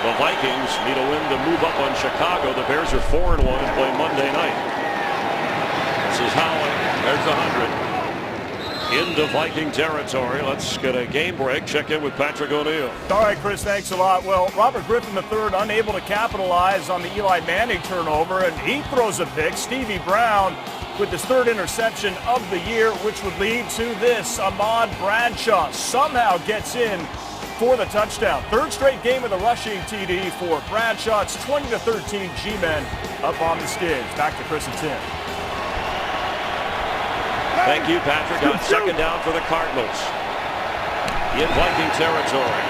The Vikings need a win to move up on Chicago. The Bears are 4-1 and play Monday night. This is Howling. There's 100. Into Viking territory. Let's get a game break. Check in with Patrick O'Neill. All right, Chris, thanks a lot. Well, Robert Griffin III unable to capitalize on the Eli Manning turnover, and he throws a pick. Stevie Brown with his third interception of the year, which would lead to this. Ahmad Bradshaw somehow gets in for the touchdown. Third straight game of the rushing TD for Bradshaw. It's 20-13 G-Men up on the Skids. Back to Chris and Tim. Thank you, Patrick. On second down for the Cardinals in Viking territory.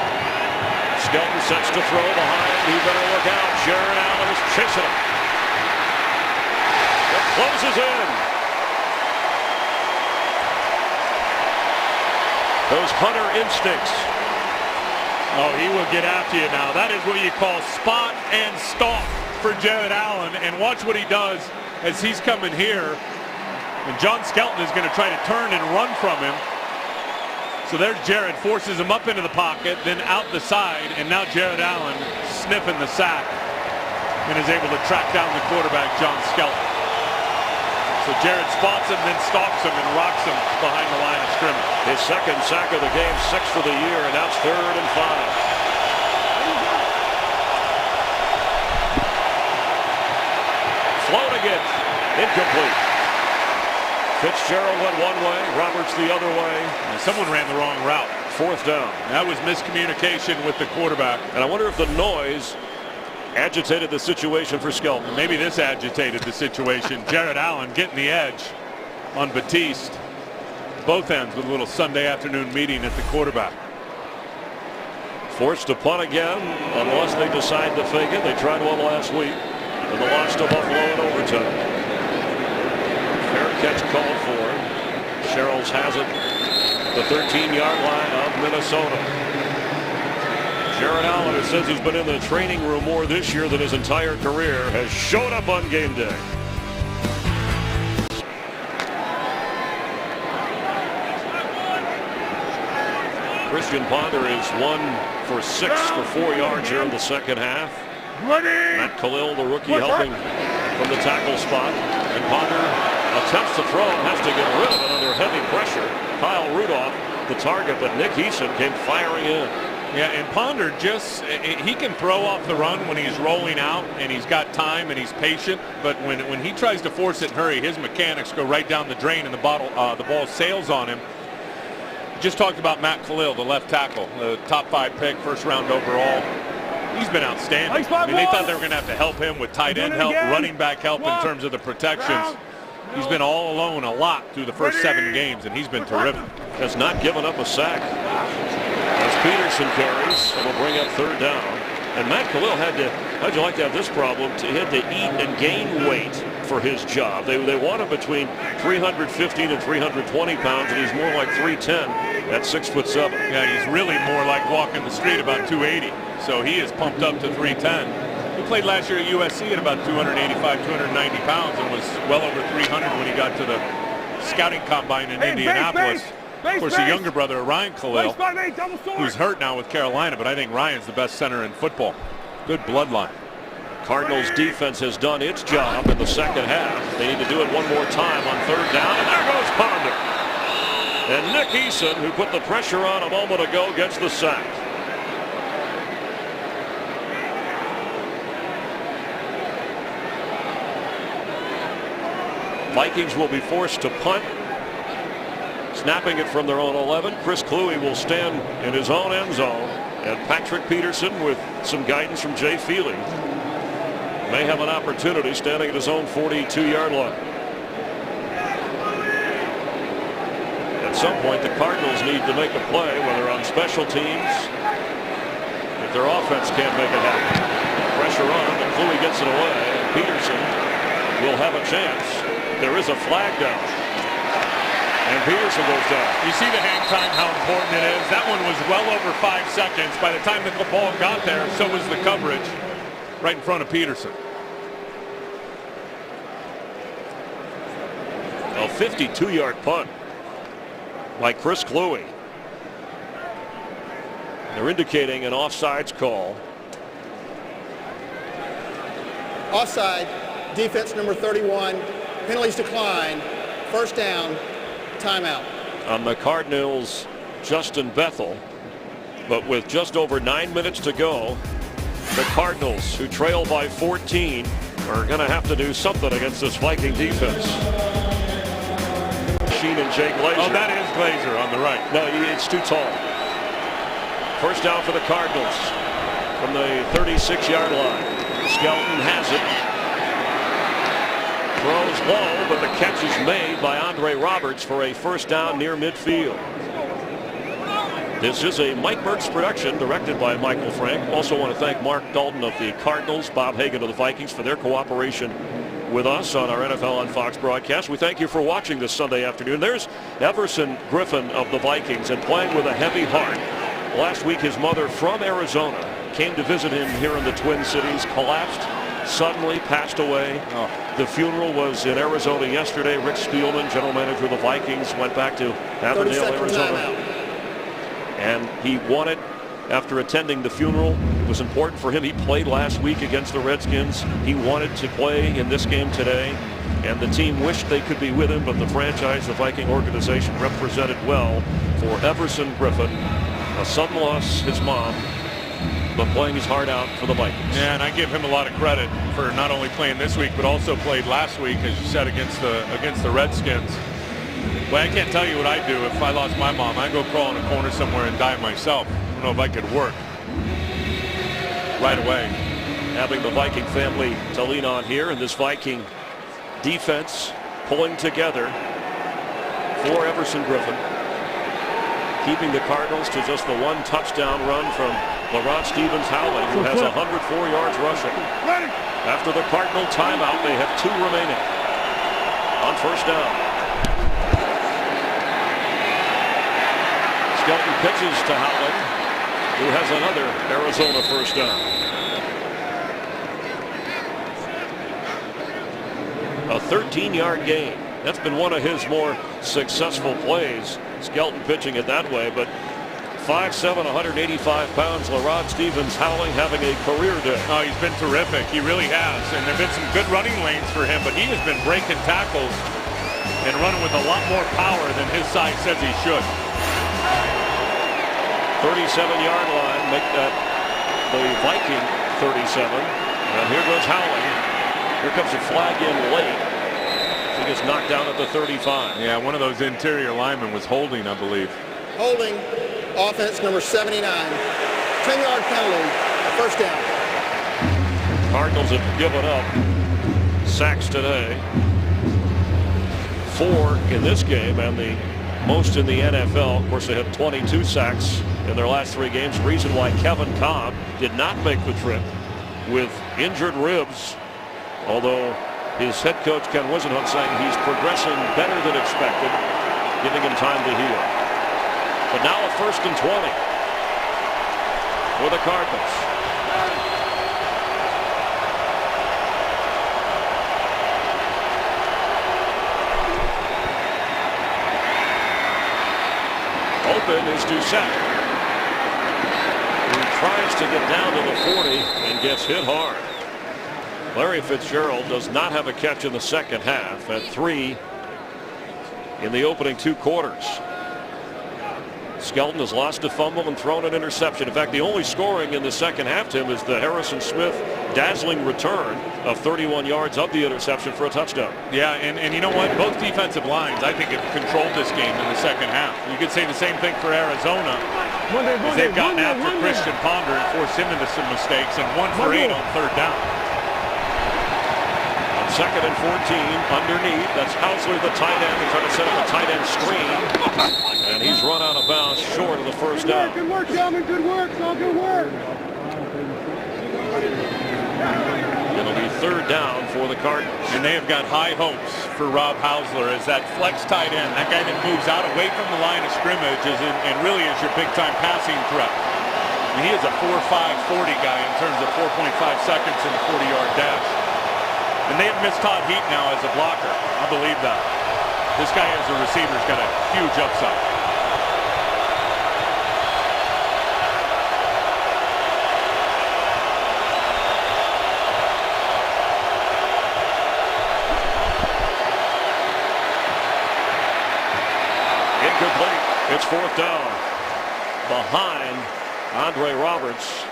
Skelton sets to throw behind. He better look out. Jared Allen is chasing him. It closes in. Those Hunter instincts. Oh, he will get after you now. That is what you call spot and stalk for Jared Allen. And watch what he does as he's coming here. And John Skelton is going to try to turn and run from him. So there's Jared, forces him up into the pocket, then out the side, and now Jared Allen sniffing the sack and is able to track down the quarterback, John Skelton. So Jared spots him, then stalks him and rocks him behind the line of scrimmage. His second sack of the game, 6 for the year, and that's 3rd and 5. Floating it, incomplete. Fitzgerald went one way, Roberts the other way. And someone ran the wrong route. 4th down. That was miscommunication with the quarterback. And I wonder if the noise agitated the situation for Skelton. Maybe this agitated the situation. Jared Allen getting the edge on Batiste. Both ends with a little Sunday afternoon meeting at the quarterback. Forced to punt again, unless they decide to fake it. They tried one last week, and the loss to Buffalo in overtime. Fair catch called for. Sherrills has it. The 13-yard line of Minnesota. Jared Allen, who says he's been in the training room more this year than his entire career, has showed up on game day. Christian Ponder is 1 for 6 for 4 yards here in the second half. Matt Khalil, the rookie, helping from the tackle spot. And Ponder attempts to throw and has to get rid of it under heavy pressure. Kyle Rudolph, the target, but Nick Eason came firing in. Yeah, and Ponder he can throw off the run when he's rolling out and he's got time and he's patient. But when he tries to force it and hurry, his mechanics go right down the drain and the ball sails on him. Just talked about Matt Khalil, the left tackle, the top 5 pick, 1st round overall. He's been outstanding. I mean, they thought they were going to have to help him with tight end help, running back help in terms of the protections. He's been all alone a lot through the first 7 games, and he's been terrific. Has not given up a sack. As Peterson carries, and will bring up 3rd down. And Matt Khalil how'd you like to have this problem? He had to eat and gain weight for his job. They want him between 315 and 320 pounds, and he's more like 310 at 6'7". Yeah, he's really more like walking the street, about 280. So he is pumped up to 310. He played last year at USC at about 285, 290 pounds and was well over 300 when he got to the scouting combine in Indianapolis. Of course, the younger brother of Ryan Khalil, who's hurt now with Carolina, but I think Ryan's the best center in football. Good bloodline. Cardinals defense has done its job in the second half. They need to do it one more time on 3rd down, and there goes Ponder. And Nick Eason, who put the pressure on a moment ago, gets the sack. Vikings will be forced to punt. Snapping it from their own 11. Chris Kluwe will stand in his own end zone. And Patrick Peterson, with some guidance from Jay Feely, may have an opportunity standing at his own 42-yard line. At some point, the Cardinals need to make a play, whether on special teams, if their offense can't make it happen. Pressure on, and Kluwe gets it away. Peterson will have a chance. There is a flag down. And Peterson goes down. You see the hang time, how important it is. That one was well over 5 seconds. By the time the ball got there, so was the coverage right in front of Peterson. A 52-yard punt by Chris Kluwe. They're indicating an offsides call. Offside, defense number 31, penalties decline, 1st down, timeout. On the Cardinals, Justin Bethel. But with just over 9 minutes to go, the Cardinals, who trail by 14, are going to have to do something against this Viking defense. machine in Jay Glazer. Oh, that is Glazer on the right. No, it's too tall. First down for the Cardinals from the 36-yard line. Skelton has it. Throws low, but the catch is made by Andre Roberts for a first down near midfield. This is a Mike Mertz production directed by Michael Frank. Also want to thank Mark Dalton of the Cardinals, Bob Hagan of the Vikings for their cooperation with us on our NFL on Fox broadcast. We thank you for watching this Sunday afternoon. There's Everson Griffin of the Vikings, and playing with a heavy heart. Last week his mother from Arizona came to visit him here in the Twin Cities, collapsed, suddenly passed away. The funeral was in Arizona yesterday. Rick Spielman, general manager of the Vikings, went back to Avondale, Arizona. And he wanted, after attending the funeral, it was important for him. He played last week against the Redskins. He wanted to play in this game today. And the team wished they could be with him, but the franchise, the Viking organization, represented well for Everson Griffin. A sudden loss, his mom, but playing his heart out for the Vikings. Yeah, and I give him a lot of credit for not only playing this week, but also played last week, as you said, against the Redskins. Well, I can't tell you what I'd do if I lost my mom. I'd go crawl in a corner somewhere and die myself. I don't know if I could work right away. Having the Viking family to lean on here, and this Viking defense pulling together for Everson Griffin, keeping the Cardinals to just the one touchdown run from LaRod Stevens-Howling, who has 104 yards rushing. After the Cardinal timeout, they have 2 remaining on first down. Skelton pitches to Howling, who has another Arizona first down. A 13-yard gain. That's been one of his more successful plays. Skelton pitching it that way, but 5'7", 185 pounds, LaRod Stevens-Howling having a career day. Oh, he's been terrific. He really has. And there have been some good running lanes for him, but he has been breaking tackles and running with a lot more power than his size says he should. 37-yard line, make that the Viking 37. And here goes Howling. Here comes a flag in late. He gets knocked down at the 35. Yeah, one of those interior linemen was holding, I believe. Holding, offense number 79. 10-yard penalty, first down. Cardinals have given up sacks today. 4 in this game, and the most in the NFL. Of course, they had 22 sacks in their last 3 games. Reason why Kevin Cobb did not make the trip with injured ribs, although his head coach Ken Wisenhunt saying he's progressing better than expected, giving him time to heal. But now a 1st and 20 for the Cardinals. Open is Doucette, who tries to get down to the 40 and gets hit hard. Larry Fitzgerald does not have a catch in the second half, at 3 in the opening 2 quarters. Skelton has lost a fumble and thrown an interception. In fact, the only scoring in the second half, Tim, is the Harrison Smith dazzling return of 31 yards of the interception for a touchdown. Yeah, and you know what? Both defensive lines, I think, have controlled this game in the second half. You could say the same thing for Arizona, as they've gotten after Christian Ponder and forced him into some mistakes, and 1 for 8 on 3rd down. On 2nd and 14, underneath, that's Hausler, the tight end. They're trying to set up a tight end screen, and he's run out of bounds short of the first down. Good work, gentlemen. Good work. It's all good work. It'll be 3rd down for the Cardinals. And they have got high hopes for Rob Hausler as that flex tight end, that guy that moves out away from the line of scrimmage and really is your big-time passing threat. I mean, he is a 4.5 40 guy in terms of 4.5 seconds in the 40-yard dash. And they have missed Todd Heap now as a blocker. I believe that. This guy as a receiver has got a huge upside. Incomplete. It's 4th down. Behind Andre Roberts,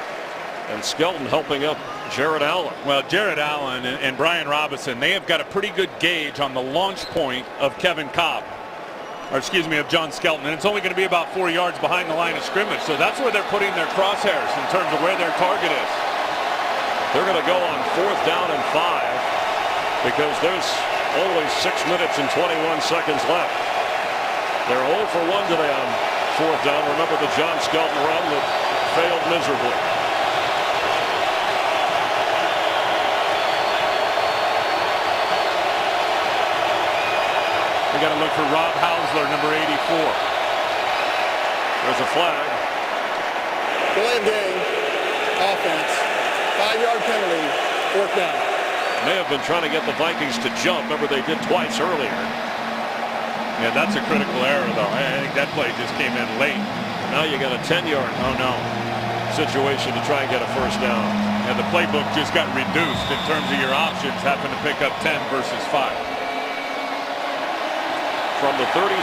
and Skelton helping up Jared Allen. Well, Jared Allen and Brian Robinson, they have got a pretty good gauge on the launch point of Kevin Cobb. of John Skelton, and it's only going to be about 4 yards behind the line of scrimmage. So that's where they're putting their crosshairs in terms of where their target is. They're going to go on 4th down and 5 because there's only 6 minutes and 21 seconds left. They're 0 for 1 today on 4th down. Remember the John Skelton run that failed miserably. We got to look for Rob Hausler, number 84. There's a flag. Delay of game. Offense. 5-yard penalty. 4th down. May have been trying to get the Vikings to jump. Remember, they did twice earlier. Yeah, that's a critical error, though. I think that play just came in late. Now you got a 10-yard situation to try and get a 1st down. And the playbook just got reduced in terms of your options, having to pick up 10 versus 5. From the 37,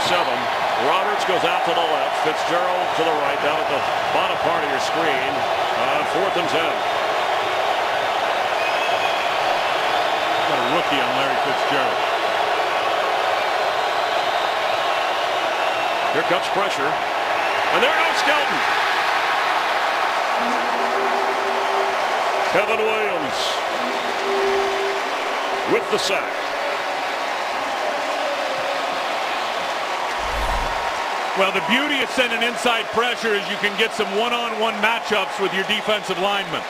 Roberts goes out to the left. Fitzgerald to the right, down at the bottom part of your screen on 4th and 10. Got a rookie on Larry Fitzgerald. Here comes pressure. And there goes Skelton. Kevin Williams with the sack. Well, the beauty of sending inside pressure is you can get some one-on-one matchups with your defensive linemen.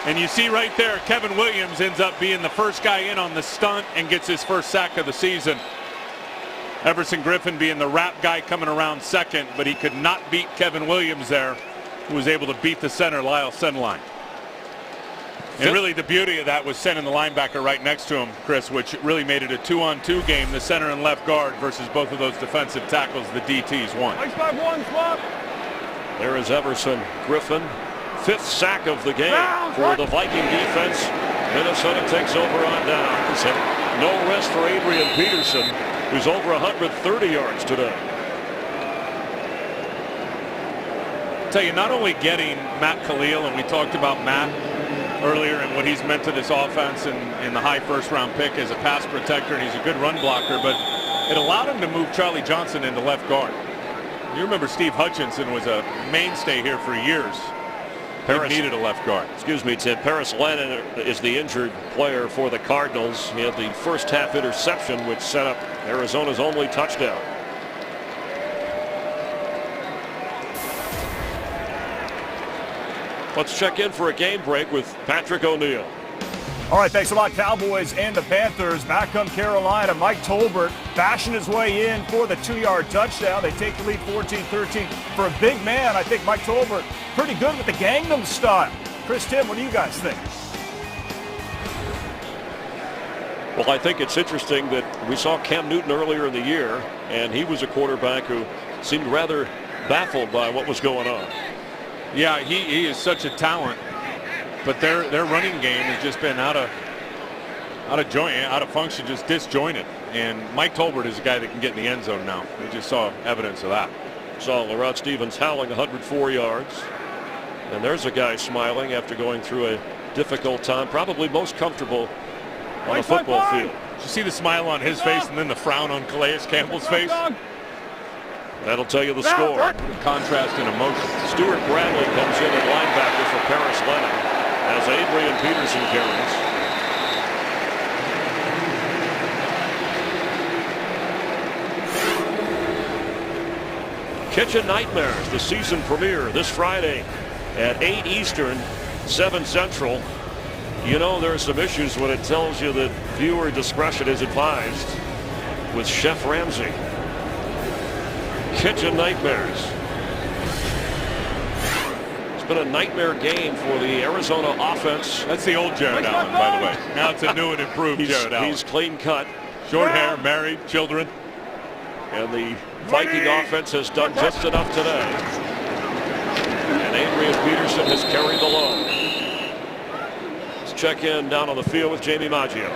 And you see right there, Kevin Williams ends up being the first guy in on the stunt and gets his first sack of the season. Everson Griffin being the wrap guy coming around second, but he could not beat Kevin Williams there, who was able to beat the center, Lyle Senline. And really the beauty of that was sending the linebacker right next to him, Chris, which really made it a 2-on-2 game, the center and left guard versus both of those defensive tackles the DTs won. There is Everson Griffin. 5th sack of the game for the Viking defense. Minnesota takes over on downs. No rest for Adrian Peterson, who's over 130 yards today. I'll tell you, not only getting Matt Khalil, and we talked about Matt earlier and what he's meant to this offense and the high 1st-round pick as a pass protector, and he's a good run blocker, but it allowed him to move Charlie Johnson into left guard. You remember Steve Hutchinson was a mainstay here for years. He needed a left guard. Excuse me, Tim. Paris Lennon is the injured player for the Cardinals. He had the first half interception, which set up Arizona's only touchdown. Let's check in for a game break with Patrick O'Neill. All right, thanks a lot, Cowboys and the Panthers. Back come Carolina. Mike Tolbert bashing his way in for the 2-yard touchdown. They take the lead 14-13. For a big man, I think Mike Tolbert pretty good with the Gangnam style. Chris, Tim, what do you guys think? Well, I think it's interesting that we saw Cam Newton earlier in the year, and he was a quarterback who seemed rather baffled by what was going on. Yeah, he is such a talent, but their running game has just been out of joint, out of function, just disjointed. And Mike Tolbert is a guy that can get in the end zone now. We just saw evidence of that. Saw Larod Stevens howling 104 yards. And there's a guy smiling after going through a difficult time, probably most comfortable on a football field. Did you see the smile on his face and then the frown on Calais Campbell's face? That'll tell you the score. Contrast in emotion. Stuart Bradley comes in at linebacker for Paris Lennon as Adrian Peterson carries. Kitchen Nightmares, the season premiere this Friday at 8 Eastern, 7 Central. You know there are some issues when it tells you that viewer discretion is advised with Chef Ramsay. Kitchen Nightmares. It's been a nightmare game for the Arizona offense. That's the old Jared Allen, by the way. Now it's a new and improved Jared Allen. He's clean cut. Short hair, married, children. And the Viking offense has done just enough today. And Adrian Peterson has carried the load. Let's check in down on the field with Jamie Maggio.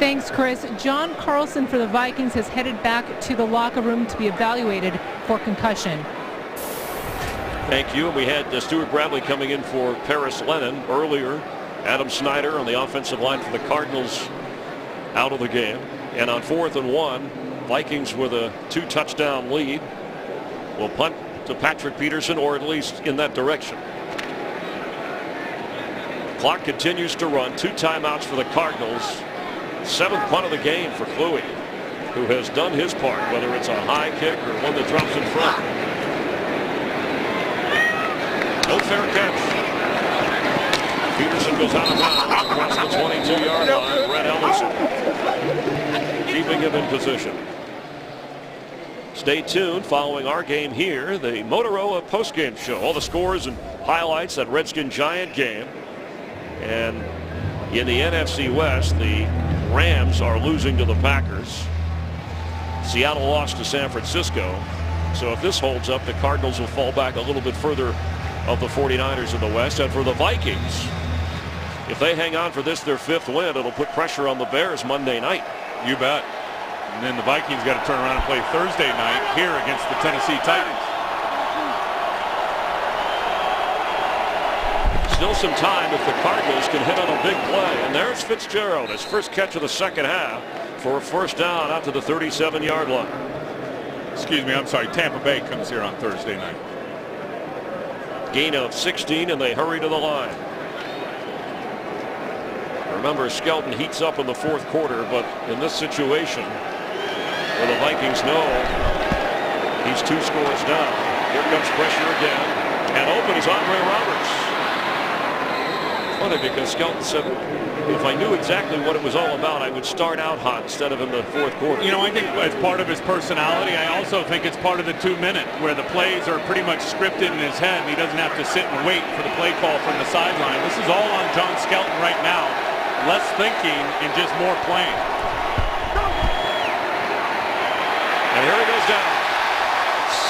Thanks, Chris. John Carlson for the Vikings has headed back to the locker room to be evaluated for concussion. Thank you. And we had Stuart Bradley coming in for Paris Lennon earlier. Adam Snyder on the offensive line for the Cardinals out of the game. And on 4th and 1, Vikings with a 2-touchdown lead. Will punt to Patrick Peterson, or at least in that direction. Clock continues to run. 2 timeouts for the Cardinals. 7th punt of the game for Kluwe, who has done his part, whether it's a high kick or one that drops in front. No fair catch. Peterson goes out of bounds across the 22-yard line. Brett Ellison keeping him in position. Stay tuned following our game here, the Motorola postgame show. All the scores and highlights, that Redskin-Giant game. And in the NFC West, the Rams are losing to the Packers. Seattle lost to San Francisco. So if this holds up, the Cardinals will fall back a little bit further of the 49ers in the West. And for the Vikings, if they hang on for this, their 5th win, it'll put pressure on the Bears Monday night. You bet. And then the Vikings got to turn around and play Thursday night here against the Tennessee Titans. Still some time if the Cardinals can hit on a big play. And there's Fitzgerald, his first catch of the second half for a first down out to the 37-yard line. Excuse me, I'm sorry. Tampa Bay comes here on Thursday night. Gain of 16, and they hurry to the line. Remember, Skelton heats up in the 4th quarter, but in this situation, where the Vikings know he's 2 scores down, here comes pressure again, and open is Andre Roberts. Funny, because Skelton said, if I knew exactly what it was all about, I would start out hot instead of in the 4th quarter. You know, I think it's part of his personality. I also think it's part of the 2-minute, where the plays are pretty much scripted in his head, and he doesn't have to sit and wait for the play call from the sideline. This is all on John Skelton right now. Less thinking and just more playing. And here he goes down.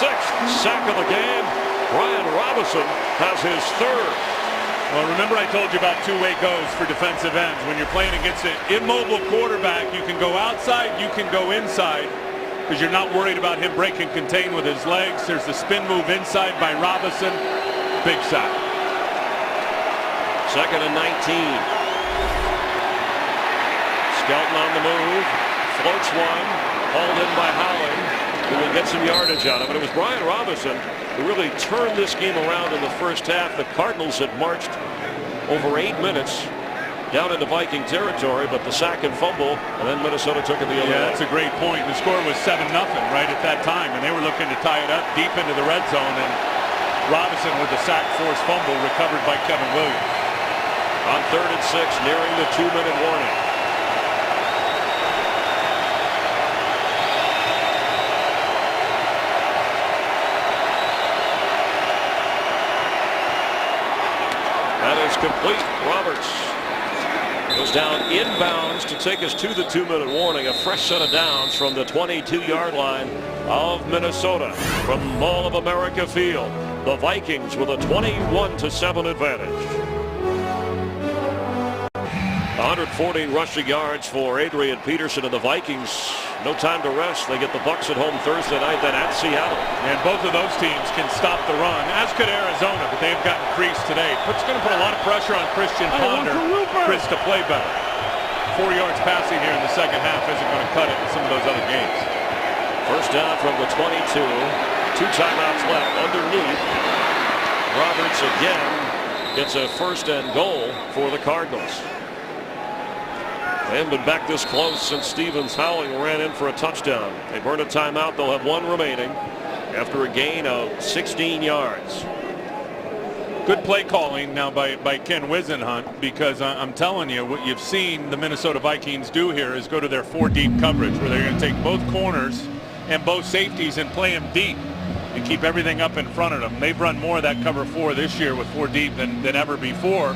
6th sack of the game. Brian Robinson has his 3rd. Well, remember I told you about 2-way goes for defensive ends. When you're playing against an immobile quarterback, you can go outside, you can go inside, because you're not worried about him break and contain with his legs. There's the spin move inside by Robinson. Big sack. 2nd and 19. Skelton on the move, floats one, hauled in by Howling, who will get some yardage out of it. It was Brian Robinson who really turned this game around in the first half. The Cardinals had marched over 8 minutes down into Viking territory, but the sack and fumble, and then Minnesota took it the other way. Yeah, that's a great point. The score was 7-0 right at that time, and they were looking to tie it up deep into the red zone, and Robinson with the sack forced fumble recovered by Kevin Williams. On 3rd and 6, nearing the 2-minute warning. That is complete. Roberts goes down inbounds to take us to the 2-minute warning. A fresh set of downs from the 22-yard line of Minnesota from Mall of America Field. The Vikings with a 21-7 advantage. 140 rushing yards for Adrian Peterson, and the Vikings, no time to rest. They get the Bucs at home Thursday night, then at Seattle. And both of those teams can stop the run, as could Arizona, but they've gotten creased today. It's going to put a lot of pressure on Christian Ponder, Chris, to play better. 4 yards passing here in the second half isn't going to cut it in some of those other games. First down from the 22. 2 timeouts left underneath. Roberts again gets a 1st and goal for the Cardinals. They haven't been back this close since Stevens Howling ran in for a touchdown. They burn a timeout. They'll have 1 remaining after a gain of 16 yards. Good play calling now by Ken Wisenhunt, because I'm telling you, what you've seen the Minnesota Vikings do here is go to their 4-deep coverage, where they're going to take both corners and both safeties and play them deep and keep everything up in front of them. They've run more of that cover 4 this year with 4 deep than ever before.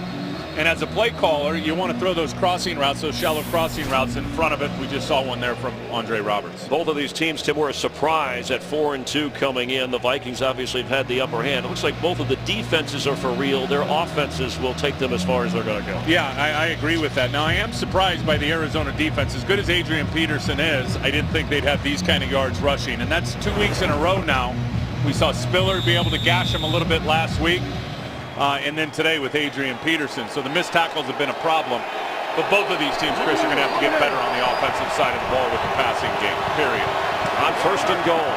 And as a play caller, you want to throw those crossing routes, those shallow crossing routes in front of it. We just saw one there from Andre Roberts. Both of these teams, Tim, were a surprise at 4-2 coming in. The Vikings obviously have had the upper hand. It looks like both of the defenses are for real. Their offenses will take them as far as they're going to go. Yeah, I agree with that. Now, I am surprised by the Arizona defense. As good as Adrian Peterson is, I didn't think they'd have these kind of yards rushing. And that's 2 weeks in a row now. We saw Spiller be able to gash him a little bit last week. And then today with Adrian Peterson. So the missed tackles have been a problem. But both of these teams, Chris, are going to have to get better on the offensive side of the ball with the passing game, period. on 1st and goal.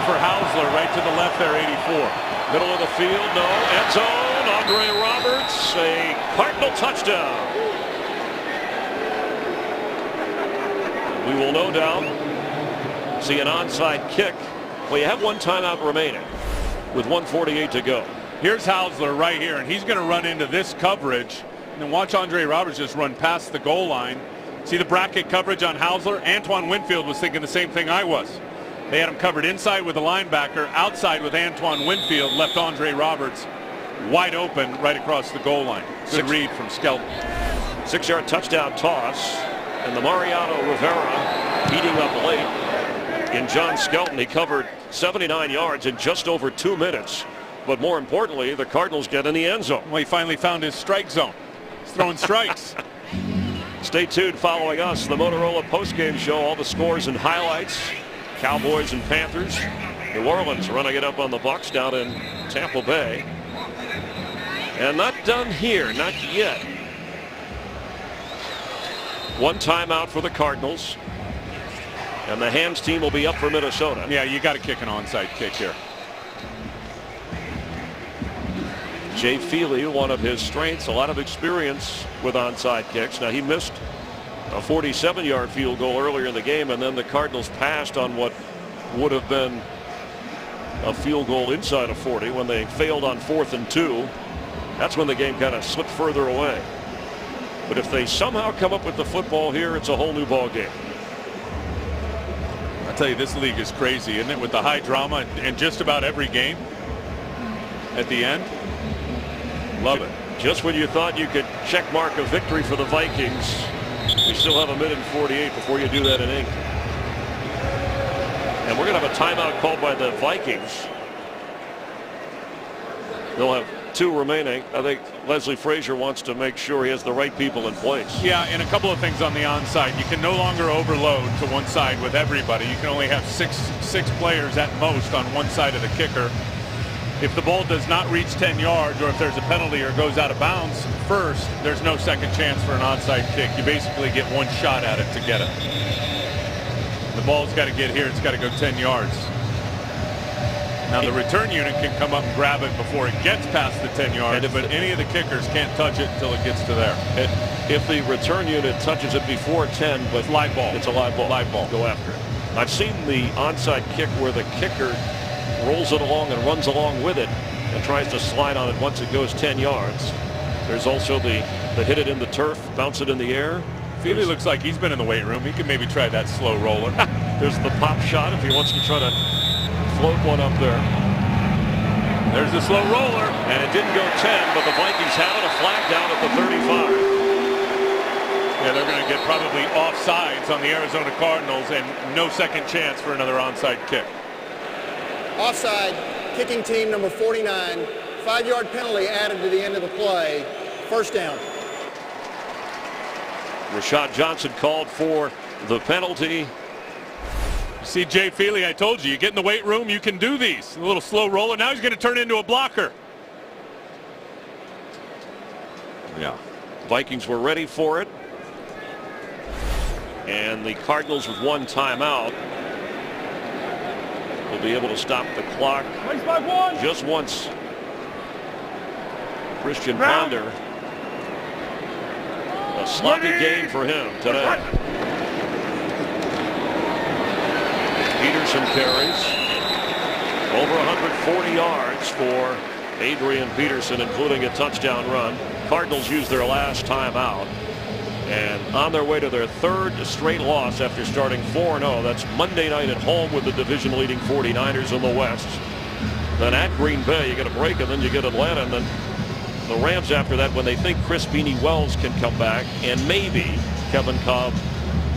For Hausler, right to the left there, 84. Middle of the field, no. End zone, Andre Roberts, a Cardinal touchdown. We will no doubt see an onside kick. Well, you have one timeout remaining with 1:48 to go. Here's Hausler right here, and he's going to run into this coverage. And then watch Andre Roberts just run past the goal line. See the bracket coverage on Hausler? Antoine Winfield was thinking the same thing I was. They had him covered inside with a linebacker, outside with Antoine Winfield, left Andre Roberts wide open right across the goal line. Good read from Skelton. 6-yard touchdown toss, and the Mariano Rivera heating up late in John Skelton. He covered 79 yards in just over 2 minutes. But more importantly, the Cardinals get in the end zone. Well, he finally found his strike zone. He's throwing strikes. Stay tuned following us, the Motorola postgame show, all the scores and highlights. Cowboys and Panthers. New Orleans running it up on the Bucs down in Tampa Bay. And not done here, not yet. One timeout for the Cardinals. And the hands team will be up for Minnesota. Yeah, you got to kick an onside kick here. Jay Feely, one of his strengths, a lot of experience with onside kicks. Now, he missed a 47-yard field goal earlier in the game, and then the Cardinals passed on what would have been a field goal inside of 40 when they failed on 4th and 2. That's when the game kind of slipped further away. But if they somehow come up with the football here, it's a whole new ball game. I tell you, this league is crazy, isn't it? With the high drama in just about every game at the end. Love it. Just when you thought you could check mark a victory for the Vikings, we still have 1:48 before you do that in ink. And we're going to have a timeout called by the Vikings. They'll have 2 remaining. I think Leslie Frazier wants to make sure he has the right people in place. Yeah, and a couple of things on the onside. You can no longer overload to one side with everybody. You can only have six players at most on one side of the kicker. If the ball does not reach 10 yards, or if there's a penalty or goes out of bounds first, there's no second chance for an onside kick. You basically get one shot at it to get it. The ball's got to get here. It's got to go 10 yards. Now the return unit can come up and grab it before it gets past the 10 yards, but any of the kickers can't touch it until it gets to there. If the return unit touches it before 10, but it's live ball. It's a live ball. Live ball. Go after it. I've seen the onside kick where the kicker rolls it along and runs along with it and tries to slide on it once it goes 10 yards. There's also the hit it in the turf, bounce it in the air. Feely looks like he's been in the weight room. He could maybe try that slow roller. There's the pop shot if he wants to try to float one up there. There's the slow roller. And it didn't go 10, but the Vikings have it, a flag down at the 35. Yeah, they're going to get probably offsides on the Arizona Cardinals and no second chance for another onside kick. Offside, kicking team number 49. 5-yard penalty added to the end of the play. First down. Rashad Johnson called for the penalty. See, Jay Feely, I told you, you get in the weight room, you can do these. A little slow roller. Now he's going to turn into a blocker. Yeah. Vikings were ready for it. And the Cardinals with one timeout will be able to stop the clock just once. Christian Ponder. A sloppy game for him today. Peterson carries over 140 yards for Adrian Peterson, including a touchdown run. Cardinals use their last timeout and on their way to their 3rd straight loss after starting 4-0. That's Monday night at home with the division leading 49ers in the West. Then at Green Bay you get a break, and then you get Atlanta, and then the Rams after that when they think Chris Beanie Wells can come back, and maybe Kevin Cobb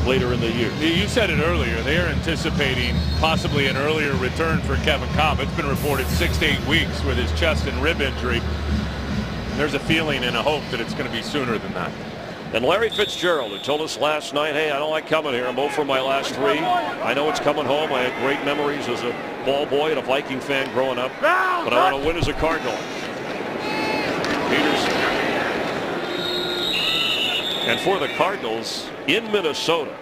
later in the year. You said it earlier. They are anticipating possibly an earlier return for Kevin Cobb. It's been reported 6 to 8 weeks with his chest and rib injury. There's a feeling and a hope that it's going to be sooner than that. And Larry Fitzgerald, who told us last night, hey, I don't like coming here. I'm 0 for my last 3. I know it's coming home. I had great memories as a ball boy and a Viking fan growing up, but I want to win as a Cardinal. Peterson. And for the Cardinals in Minnesota,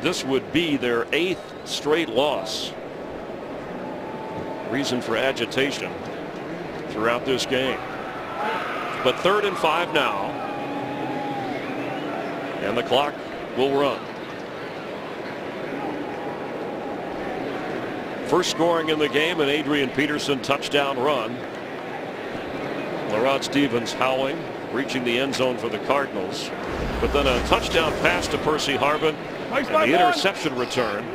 this would be their 8th straight loss. Reason for agitation throughout this game. But 3rd and 5 now. And the clock will run. First scoring in the game, an Adrian Peterson touchdown run. Larrod Stevens howling, reaching the end zone for the Cardinals. But then a touchdown pass to Percy Harvin. And the interception return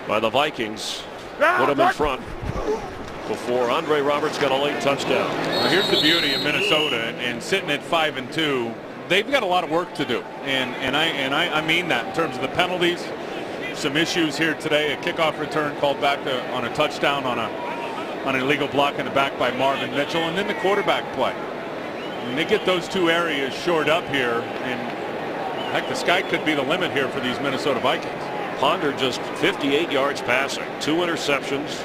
by the Vikings put him in front before Andre Roberts got a late touchdown. Well, here's the beauty of Minnesota and sitting at 5-2. They've got a lot of work to do, and I mean that in terms of the penalties. Some issues here today. A kickoff return called back on a touchdown on an illegal block in the back by Marvin Mitchell, and then the quarterback play. I mean, they get those 2 areas shored up here, and heck, the sky could be the limit here for these Minnesota Vikings. Ponder just 58 yards passing, 2 interceptions.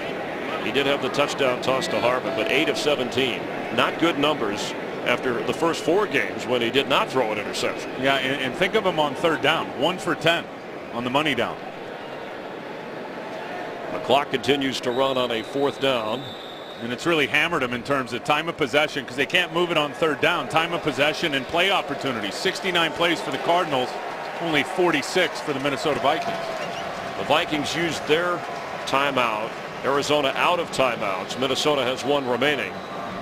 He did have the touchdown toss to Harvin, but 8 of 17. Not good numbers after the first 4 games when he did not throw an interception. Yeah, and think of him on 3rd down, 1 for 10 on the money down. The clock continues to run on a 4th down. And it's really hammered them in terms of time of possession because they can't move it on 3rd down. Time of possession and play opportunities. 69 plays for the Cardinals, only 46 for the Minnesota Vikings. The Vikings used their timeout. Arizona out of timeouts. Minnesota has 1 remaining.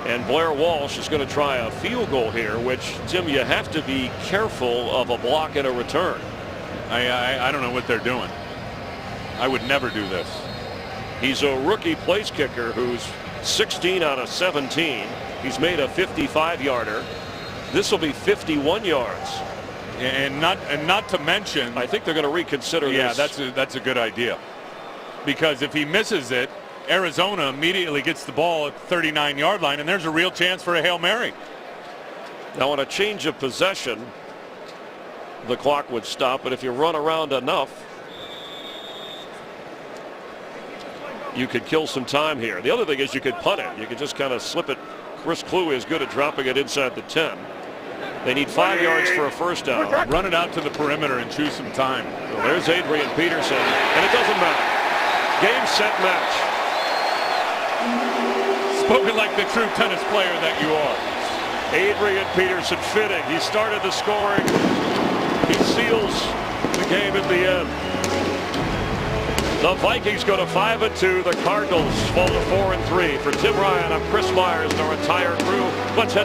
And Blair Walsh is going to try a field goal here, which, Tim, you have to be careful of a block and a return. I don't know what they're doing. I would never do this. He's a rookie place kicker who's 16 out of 17. He's made a 55-yarder. This will be 51 yards. And not to mention, I think they're going to reconsider this. Yeah, that's a good idea. Because if he misses it, Arizona immediately gets the ball at the 39-yard line, and there's a real chance for a Hail Mary. Now, on a change of possession, the clock would stop, but if you run around enough, you could kill some time here. The other thing is you could punt it. You could just kind of slip it. Chris Kluwe is good at dropping it inside the 10. They need 5 yards for a first down. Run it out to the perimeter and choose some time. So there's Adrian Peterson, and it doesn't matter. Game, set, match. Spoken like the true tennis player that you are. Adrian Peterson fitting. He started the scoring. He seals the game at the end. The Vikings go to 5-2. The Cardinals fall to 4-3. For Tim Ryan, I'm Chris Myers and our entire crew. Let's head